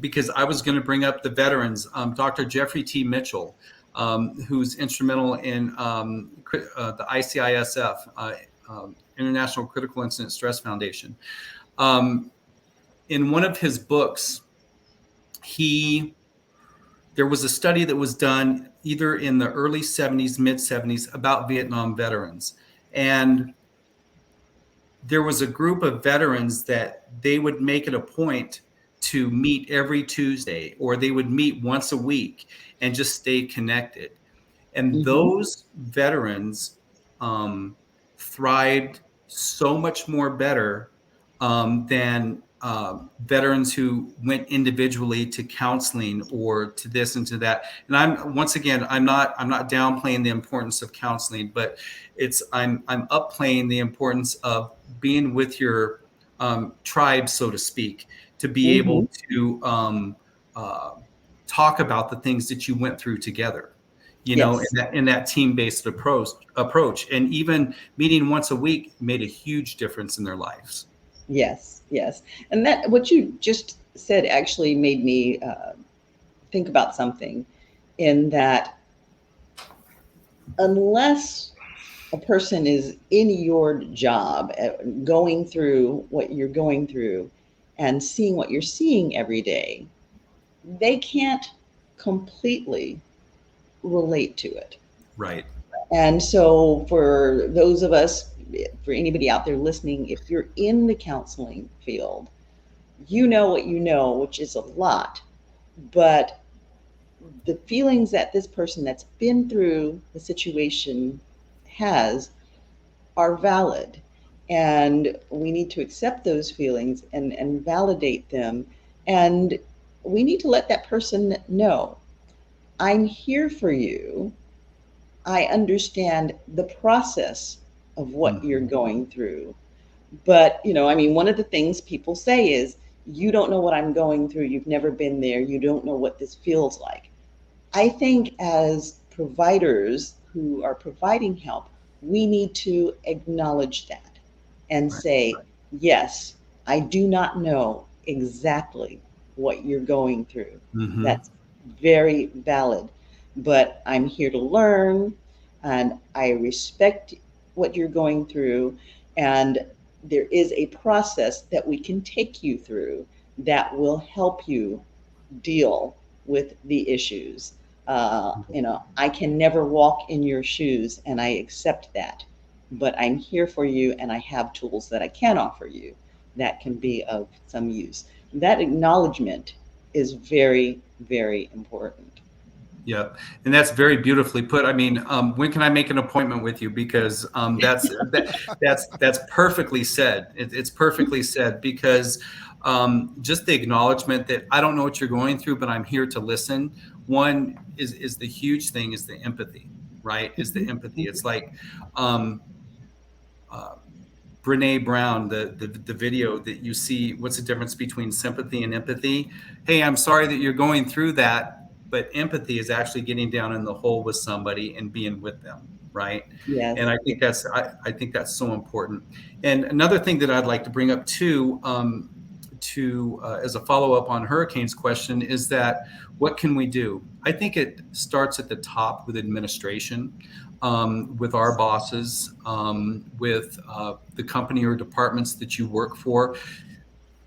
because I was going to bring up the veterans, Dr. Jeffrey T. Mitchell, who's instrumental in the ICISF, International Critical Incident Stress Foundation. In one of his books, there was a study that was done either in the early 70s, mid 70s about Vietnam veterans. And there was a group of veterans that they would make it a point to meet every Tuesday, or they would meet once a week and just stay connected. And those veterans thrived so much more better than veterans who went individually to counseling or to this and to that. And I'm not downplaying the importance of counseling, but I'm upplaying the importance of being with your tribe, so to speak, to be able to talk about the things that you went through together. In that team-based approach, and even meeting once a week made a huge difference in their lives. Yes. And that what you just said actually made me think about something, in that unless a person is in your job, going through what you're going through and seeing what you're seeing every day, they can't completely relate to it. Right. And so for those of us, for anybody out there listening, if you're in the counseling field, you know what you know, which is a lot, but the feelings that this person that's been through the situation has are valid. And we need to accept those feelings and validate them. And we need to let that person know, I'm here for you. I understand the process of what you're going through. But, one of the things people say is, you don't know what I'm going through. You've never been there. You don't know what this feels like. I think as providers who are providing help, we need to acknowledge that and say, yes, I do not know exactly what you're going through. That's very valid, but I'm here to learn, and I respect what you're going through, and there is a process that we can take you through that will help you deal with the issues. I can never walk in your shoes, and I accept that, but I'm here for you, and I have tools that I can offer you that can be of some use. That acknowledgement is very, very important. Yeah, and that's very beautifully put. I mean, when can I make an appointment with you? Because that's perfectly said. It's perfectly said, because just the acknowledgement that I don't know what you're going through, but I'm here to listen. One is the huge thing is the empathy, right? Is the empathy. It's like Brene Brown, the video that you see, what's the difference between sympathy and empathy? Hey, I'm sorry that you're going through that, but empathy is actually getting down in the hole with somebody and being with them, right? Yes. And I think that's so important. And another thing that I'd like to bring up too, as a follow-up on Hurricane's question, is that what can we do? I think it starts at the top with administration, with our bosses, with the company or departments that you work for.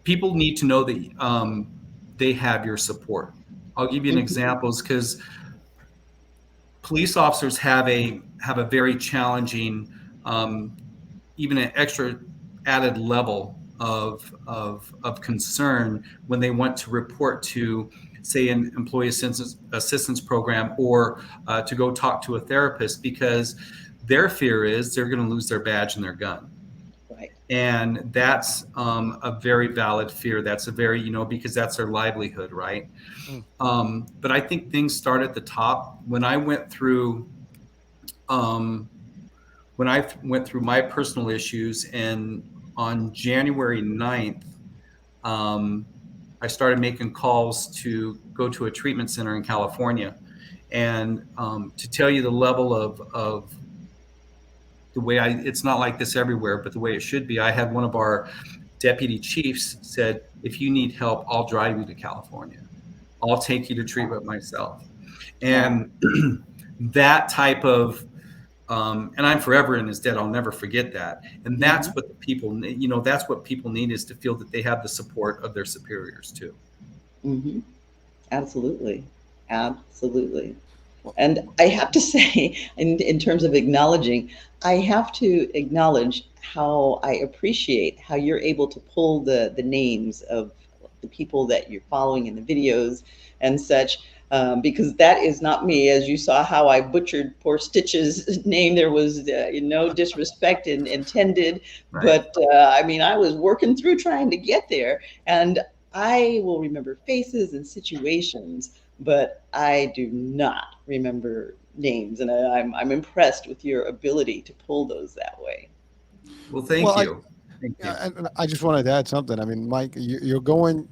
People need to know that they have your support. I'll give you an example, because police officers have a very challenging, even an extra added level of concern when they want to report to, say, an employee assistance program, or to go talk to a therapist, because their fear is they're going to lose their badge and their gun. Right. And that's a very valid fear. That's a very, because that's their livelihood, right? But I think things start at the top. When I went through my personal issues, and on January 9th, I started making calls to go to a treatment center in California. And to tell you the level of the way it's not like this everywhere, but the way it should be, I had one of our deputy chiefs said, if you need help, I'll drive you to California. I'll take you to treatment myself. And that type of, and I'm forever in his debt. I'll never forget that. And that's what the people, that's what people need, is to feel that they have the support of their superiors too. Mm-hmm. Absolutely. Absolutely. And I have to say, in terms of acknowledging, I have to acknowledge how I appreciate how you're able to pull the names of the people that you're following in the videos and such, because that is not me. As you saw how I butchered poor Stitch's name, there was no disrespect intended, Right. But I mean, I was working through trying to get there, and I will remember faces and situations, but I do not remember names, and I'm impressed with your ability to pull those that way. Well, thank you. And I just wanted to add something. I mean, Mike, you're doing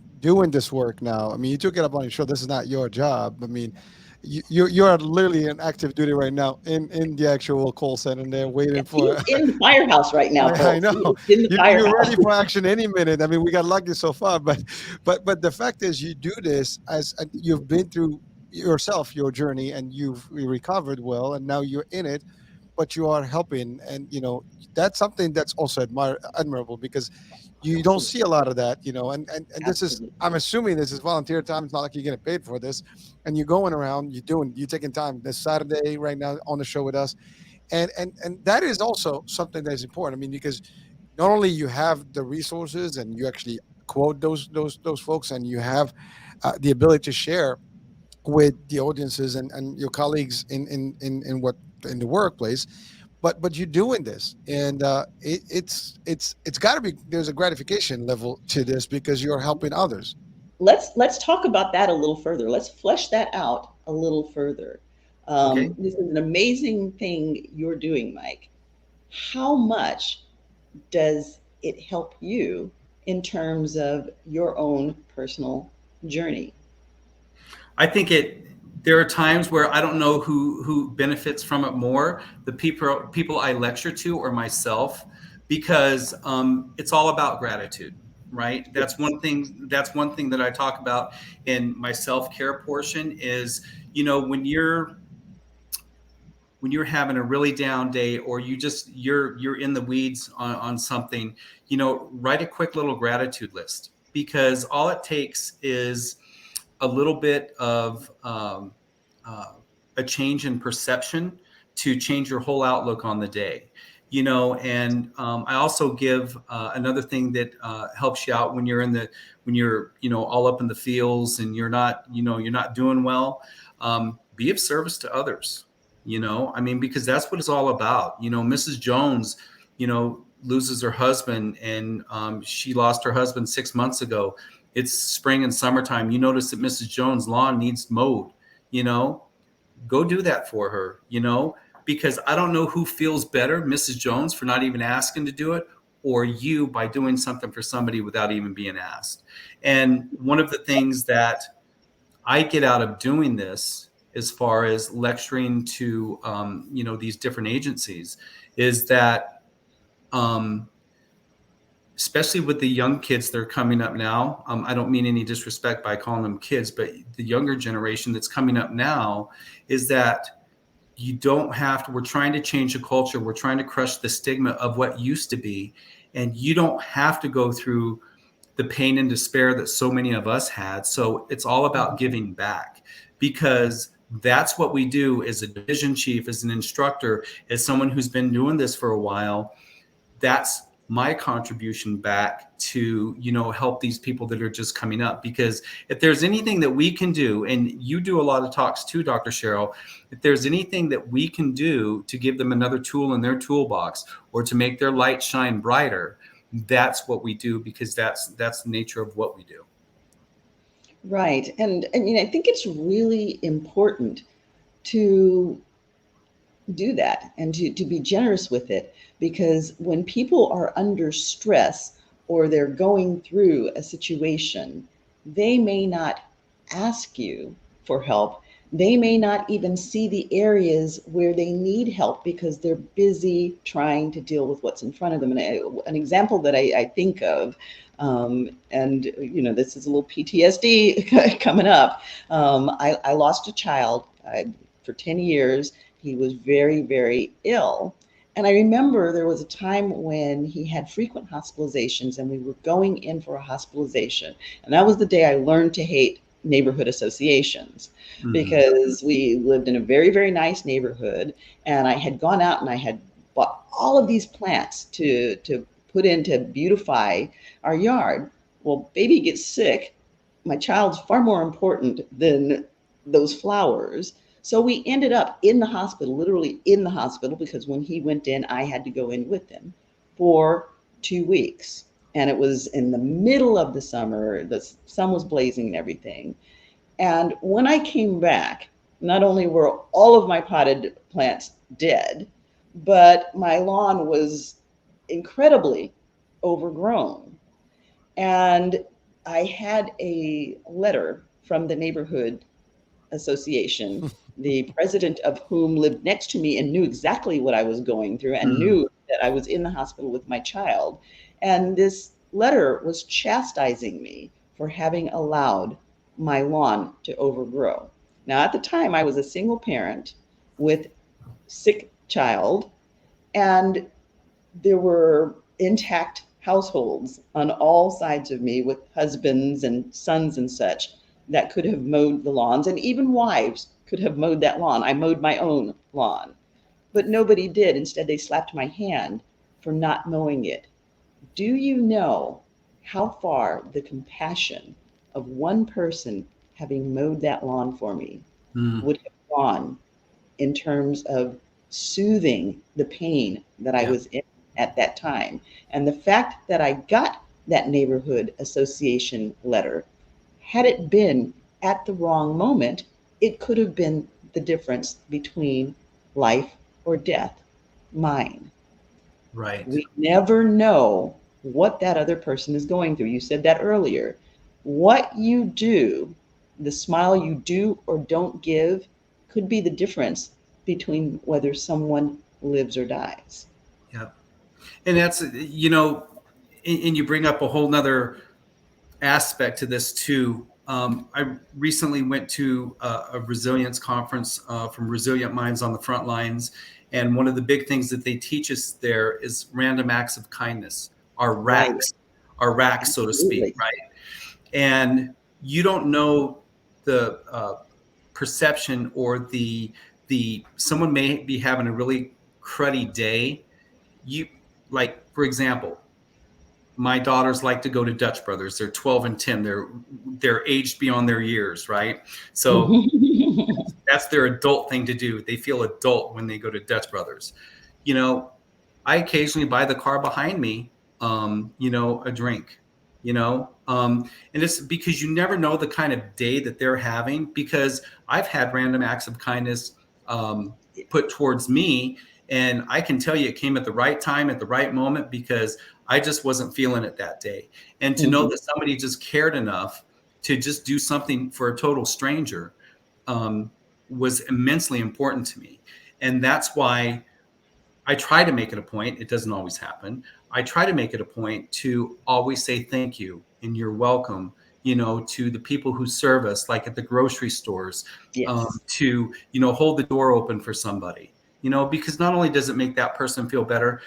this work now. I mean, you took it up on your show. This is not your job. I mean, you're literally in active duty right now in the actual call center there, waiting for. He's in the firehouse right now, folks. I know. He's in the firehouse. You're ready for action any minute. I mean, we got lucky so far, but the fact is, you do this as you've been through yourself, your journey, and you recovered well, and now you're in it, but you are helping, and that's something that's also admirable, because you don't see a lot of that, and this is, I'm assuming this is volunteer time. It's not like you're getting paid for this, and you're going around, you're taking time this Saturday right now on the show with us, and that is also something that is important. I mean, because not only you have the resources and you actually quote those folks, and you have the ability to share with the audiences and your colleagues in the workplace, but you're doing this, and it's got to be, there's a gratification level to this, because you're helping others. Let's talk about that a little further. Let's flesh that out a little further. Okay. This is an amazing thing you're doing, Mike. How much does it help you in terms of your own personal journey? I think there are times where I don't know who benefits from it more, the people I lecture to or myself, because it's all about gratitude, right? That's one thing that I talk about in my self-care portion is, when you're having a really down day, or you're in the weeds on something, write a quick little gratitude list, because all it takes is a little bit of a change in perception to change your whole outlook on the day, and I also give another thing that helps you out when you're all up in the fields and you're not doing well. Be of service to others, I mean, because that's what it's all about. Mrs. Jones, loses her husband, and she lost her husband 6 months ago. It's spring and summertime. You notice that Mrs. Jones' lawn needs mowed, go do that for her, because I don't know who feels better, Mrs. Jones for not even asking to do it, or you by doing something for somebody without even being asked. And one of the things that I get out of doing this, as far as lecturing to, these different agencies, is that, especially with the young kids that are coming up now, I don't mean any disrespect by calling them kids, but the younger generation that's coming up now, is that you don't have to, we're trying to change the culture. We're trying to crush the stigma of what used to be. And you don't have to go through the pain and despair that so many of us had. So it's all about giving back, because that's what we do as a division chief, as an instructor, as someone who's been doing this for a while. That's my contribution back to, help these people that are just coming up. Because if there's anything that we can do, and you do a lot of talks too, Dr. Cheryl, if there's anything that we can do to give them another tool in their toolbox, or to make their light shine brighter, that's what we do, because that's the nature of what we do. Right. And I think it's really important to do that, and to be generous with it, because when people are under stress or they're going through a situation, they may not ask you for help. They may not even see the areas where they need help because they're busy trying to deal with what's in front of them. And an example that I think of, and this is a little PTSD coming up. I lost a child for 10 years. He was very, very ill. And I remember there was a time when he had frequent hospitalizations, and we were going in for a hospitalization. And that was the day I learned to hate neighborhood associations, because we lived in a very, very nice neighborhood. And I had gone out and I had bought all of these plants to put in to beautify our yard. Well, baby gets sick. My child's far more important than those flowers. So we ended up in the hospital, literally in the hospital, because when he went in, I had to go in with him for 2 weeks. And it was in the middle of the summer. The sun was blazing and everything. And when I came back, not only were all of my potted plants dead, but my lawn was incredibly overgrown. And I had a letter from the neighborhood association, the president of whom lived next to me and knew exactly what I was going through, and knew that I was in the hospital with my child. And this letter was chastising me for having allowed my lawn to overgrow. Now, at the time, I was a single parent with sick child, and there were intact households on all sides of me, with husbands and sons and such, that could have mowed the lawns, and even wives could have mowed that lawn. I mowed my own lawn, but nobody did. Instead, they slapped my hand for not mowing it. Do you know how far the compassion of one person having mowed that lawn for me would have gone in terms of soothing the pain that I was in at that time? And the fact that I got that neighborhood association letter, had it been at the wrong moment, it could have been the difference between life or death, mine. Right. We never know what that other person is going through. You said that earlier. What you do, the smile you do or don't give, could be the difference between whether someone lives or dies. Yeah. And that's, and you bring up a whole nother aspect to this too. I recently went to a resilience conference from Resilient Minds on the Front Lines. And one of the big things that they teach us there is random acts of kindness, our racks, so to speak, right? And you don't know the perception, or the someone may be having a really cruddy day. For example, my daughters like to go to Dutch Brothers. They're 12 and 10. They're aged beyond their years, right? So that's their adult thing to do. They feel adult when they go to Dutch Brothers. I occasionally buy the car behind me, a drink, and it's because you never know the kind of day that they're having, because I've had random acts of kindness put towards me, and I can tell you it came at the right time, at the right moment, because I just wasn't feeling it that day. And to know that somebody just cared enough to just do something for a total stranger was immensely important to me. And that's why I try to make it a point. It doesn't always happen. I try to make it a point to always say thank you and you're welcome, to the people who serve us, like at the grocery stores, Yes. to, hold the door open for somebody, because not only does it make that person feel better,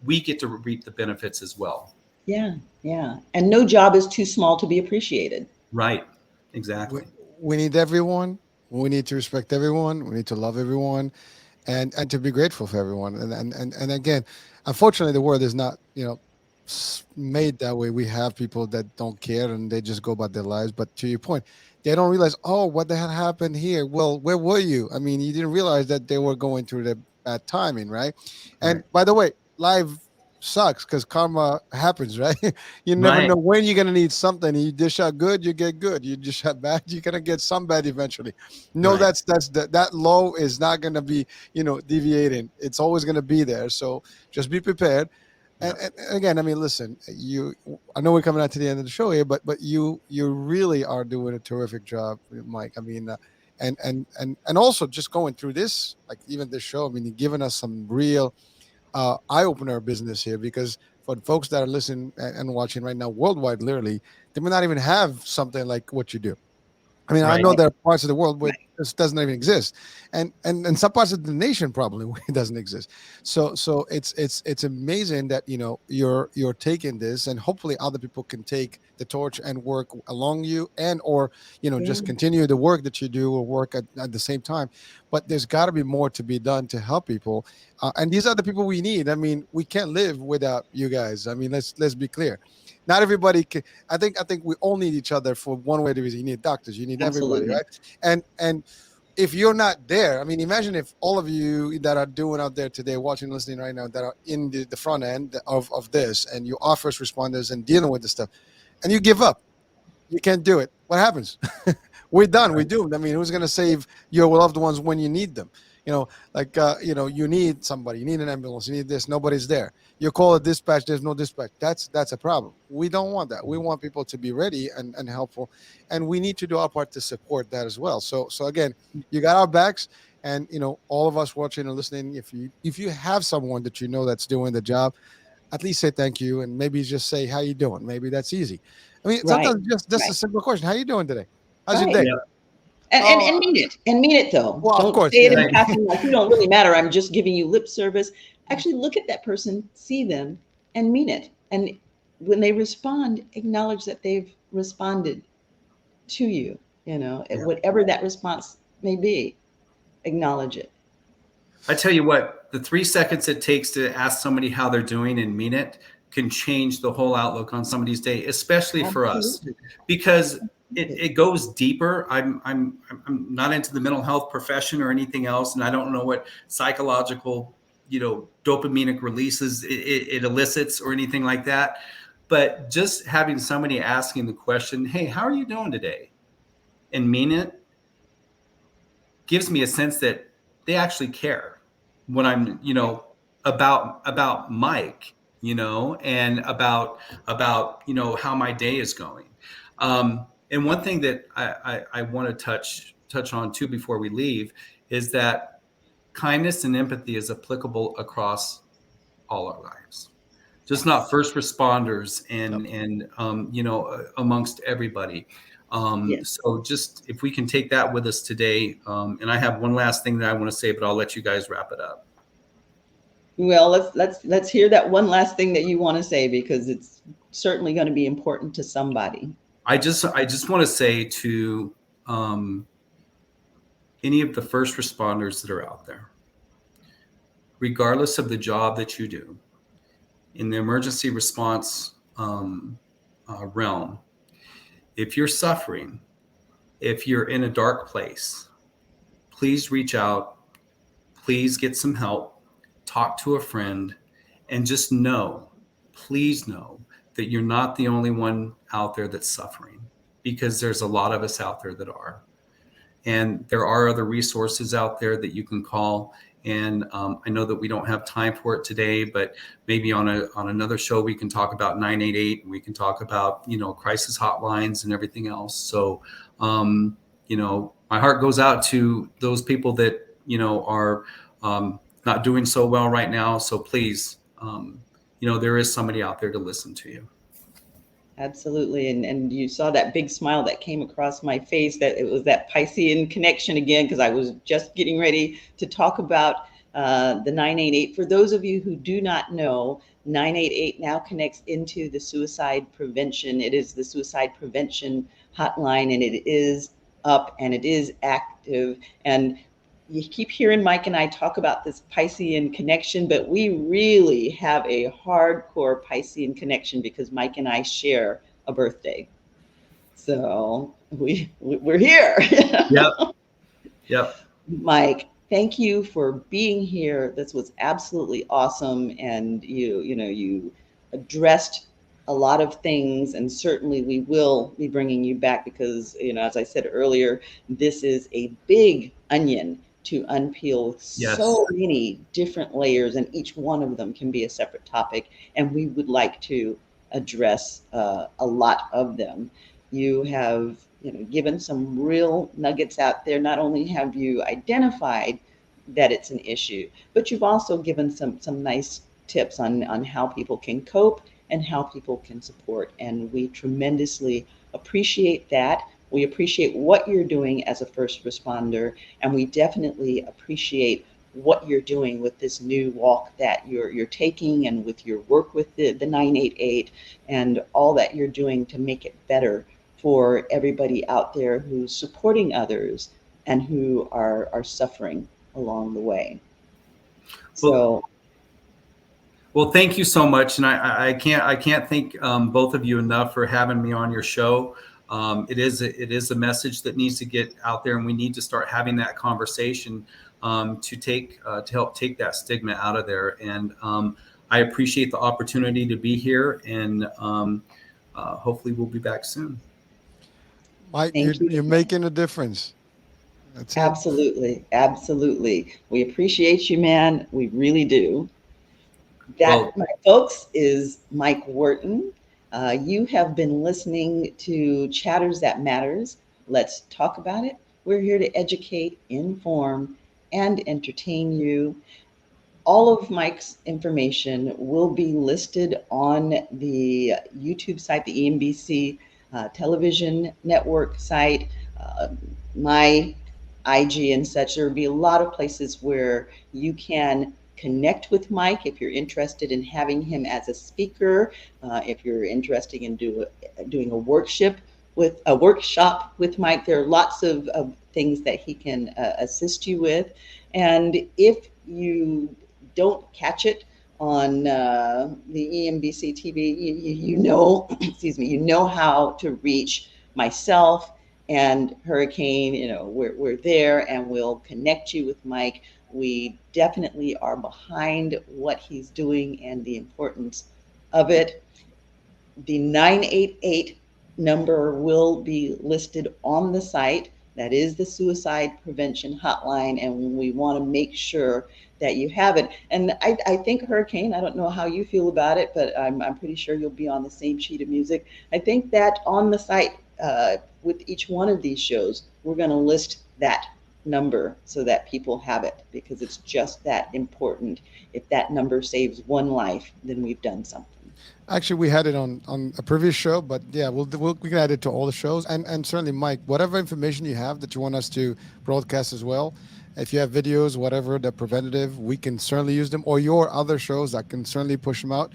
we get to reap the benefits as well. Yeah. Yeah. And no job is too small to be appreciated. Right. we, Exactly. we need everyone. We need to respect everyone. We need to love everyone, and to be grateful for everyone. And again, unfortunately, the world is not made that way. We have people that don't care and they just go about their lives. But to your point, they don't realize, oh, what the hell happened here? Well, where were you? I mean, you didn't realize that they were going through the bad timing, right? And Right. by the way, life sucks because karma happens, right? You never Right. know when you're gonna need something. You dish out good, you get good. You dish out bad, you're gonna get some bad eventually. No, Right. that low is not gonna be deviating. It's always gonna be there. So just be prepared. Yeah. And again, I mean, listen, I know we're coming out to the end of the show here, but you really are doing a terrific job, Mike. I mean, and also just going through this, like even this show. I mean, you've given us some real eye opener business here, because for the folks that are listening and watching right now worldwide, literally, they may not even have something like what you do. I mean, I Right. know there are parts of the world where Right. this doesn't even exist, and some parts of the nation probably where it doesn't exist. So it's amazing that you're taking this, and hopefully other people can take the torch and work along you, and or Yeah. just continue the work that you do or work at the same time. But there's got to be more to be done to help people, and these are the people we need. I mean, we can't live without you guys. I mean, let's be clear. Not everybody can. I think we all need each other for one way or the reason. You need doctors, you need everybody, Absolutely. right? And if you're not there, I mean, imagine if all of you that are doing out there today, watching, listening right now, that are in the front end of this, and you are first responders and dealing with this stuff, and you give up, you can't do it. What happens? We're done. We're doomed. I mean, who's going to save your loved ones when you need them? You need somebody. You need an ambulance. You need this. Nobody's there. You call a dispatch. There's no dispatch. That's a problem. We don't want that. We want people to be ready and helpful, and we need to do our part to support that as well. So again, you got our backs, and all of us watching and listening. If you have someone that you know that's doing the job, at least say thank you, and maybe just say how you doing. Maybe that's easy. I mean, Right. sometimes just a Right. simple question: how you doing today? How's your Right. day? Yeah. And Oh, mean it. And mean it though. well, of Don't course, say it yeah. in Right. passing like you don't really matter. I'm just giving you lip service. Actually look at that person, see them, and mean it. And when they respond, acknowledge that they've responded to you, Yeah. whatever that response may be, acknowledge it. I tell you what, the 3 seconds it takes to ask somebody how they're doing and mean it can change the whole outlook on somebody's day, especially for us, Absolutely. because it goes deeper. I'm not into the mental health profession or anything else, and I don't know what psychological, dopaminic releases it elicits or anything like that. But just having somebody asking the question, "Hey, how are you doing today?" and mean it gives me a sense that they actually care when I'm, about Mike, and about how my day is going. And one thing that I want to touch on too before we leave is that kindness and empathy is applicable across all our lives, just not Yes. first responders Yep. and amongst everybody. Yes. So just if we can take that with us today, and I have one last thing that I want to say, but I'll let you guys wrap it up. Well, let's hear that one last thing that you want to say, because it's certainly going to be important to somebody. I just want to say to any of the first responders that are out there, regardless of the job that you do in the emergency response realm, if you're suffering, if you're in a dark place, please reach out, please get some help, talk to a friend, And just know, please know, that you're not the only one out there that's suffering, because there's a lot of us out there that are. And there are other resources out there that you can call. And I know that we don't have time for it today, but maybe on another show we can talk about 988. And we can talk about, crisis hotlines and everything else. So, my heart goes out to those people that are not doing so well right now. So please, there is somebody out there to listen to you. Absolutely. And you saw that big smile that came across my face, that it was that Piscean connection again, because I was just getting ready to talk about the 988. For those of you who do not know, 988 now connects into the suicide prevention. It is the suicide prevention hotline, and it is up and it is active. And you keep hearing Mike and I talk about this Piscean connection, but we really have a hardcore Piscean connection because Mike and I share a birthday. So we're here. Yep. Mike, thank you for being here. This was absolutely awesome. And you addressed a lot of things, and certainly we will be bringing you back because, as I said earlier, this is a big onion to unpeel with so many different layers, and each one of them can be a separate topic. And we would like to address a lot of them. You have given some real nuggets out there. Not only have you identified that it's an issue, but you've also given some nice tips on how people can cope and how people can support. And we tremendously appreciate that. We appreciate what you're doing as a first responder, and we definitely appreciate what you're doing with this new walk that you're taking, and with your work with the 988 and all that you're doing to make it better for everybody out there who's supporting others and who are suffering along the way. Well, thank you so much, and I can't thank both of you enough for having me on your show. It is a message that needs to get out there, and we need to start having that conversation to help take that stigma out of there. And I appreciate the opportunity to be here, and hopefully we'll be back soon. Mike, you're making a difference. That's it. Absolutely. We appreciate you, man. We really do. That, my folks, is Mike Worthen. You have been listening to Chatters That Matters. Let's talk about it. We're here to educate, inform, and entertain you. All of Mike's information will be listed on the YouTube site, the EMBC television network site, my IG and such. There will be a lot of places where you can connect with Mike if you're interested in having him as a speaker, if you're interested in doing a workshop with Mike. There are lots of things that he can assist you with. And if you don't catch it on the EMBC TV, you know, excuse me, you know how to reach myself and Hurricane. We're there, and we'll connect you with Mike. We definitely are behind what he's doing and the importance of it. The 988 number will be listed on the site. That is the suicide prevention hotline, and we want to make sure that you have it. And I think, Hurricane, I don't know how you feel about it, but I'm pretty sure you'll be on the same sheet of music. I think that on the site, with each one of these shows, we're going to list that number so that people have it, because it's just that important. If that number saves one life, then we've done something. Actually, we had it on a previous show, but yeah, we can add it to all the shows. And certainly, Mike, whatever information you have that you want us to broadcast as well, if you have videos, whatever, the preventative, we can certainly use them, or your other shows, I can certainly push them out.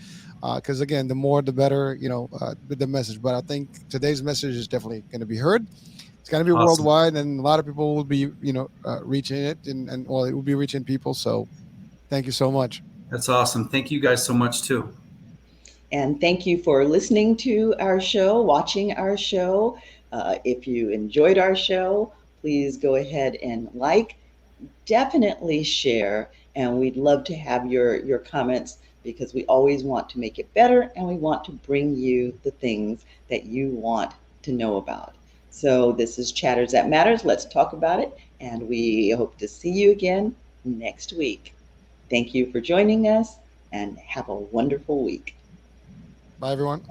Because again, the more, the better, the message. But I think today's message is definitely going to be heard. It's going to be Awesome. worldwide, and a lot of people will be, reaching it, and it will be reaching people. So thank you so much. That's awesome. Thank you guys so much too. And thank you for listening to our show, watching our show. If you enjoyed our show, please go ahead and definitely share. And we'd love to have your comments because we always want to make it better, and we want to bring you the things that you want to know about. So this is Chatters That Matters. Let's talk about it, and we hope to see you again next week. Thank you for joining us, and have a wonderful week. Bye, everyone.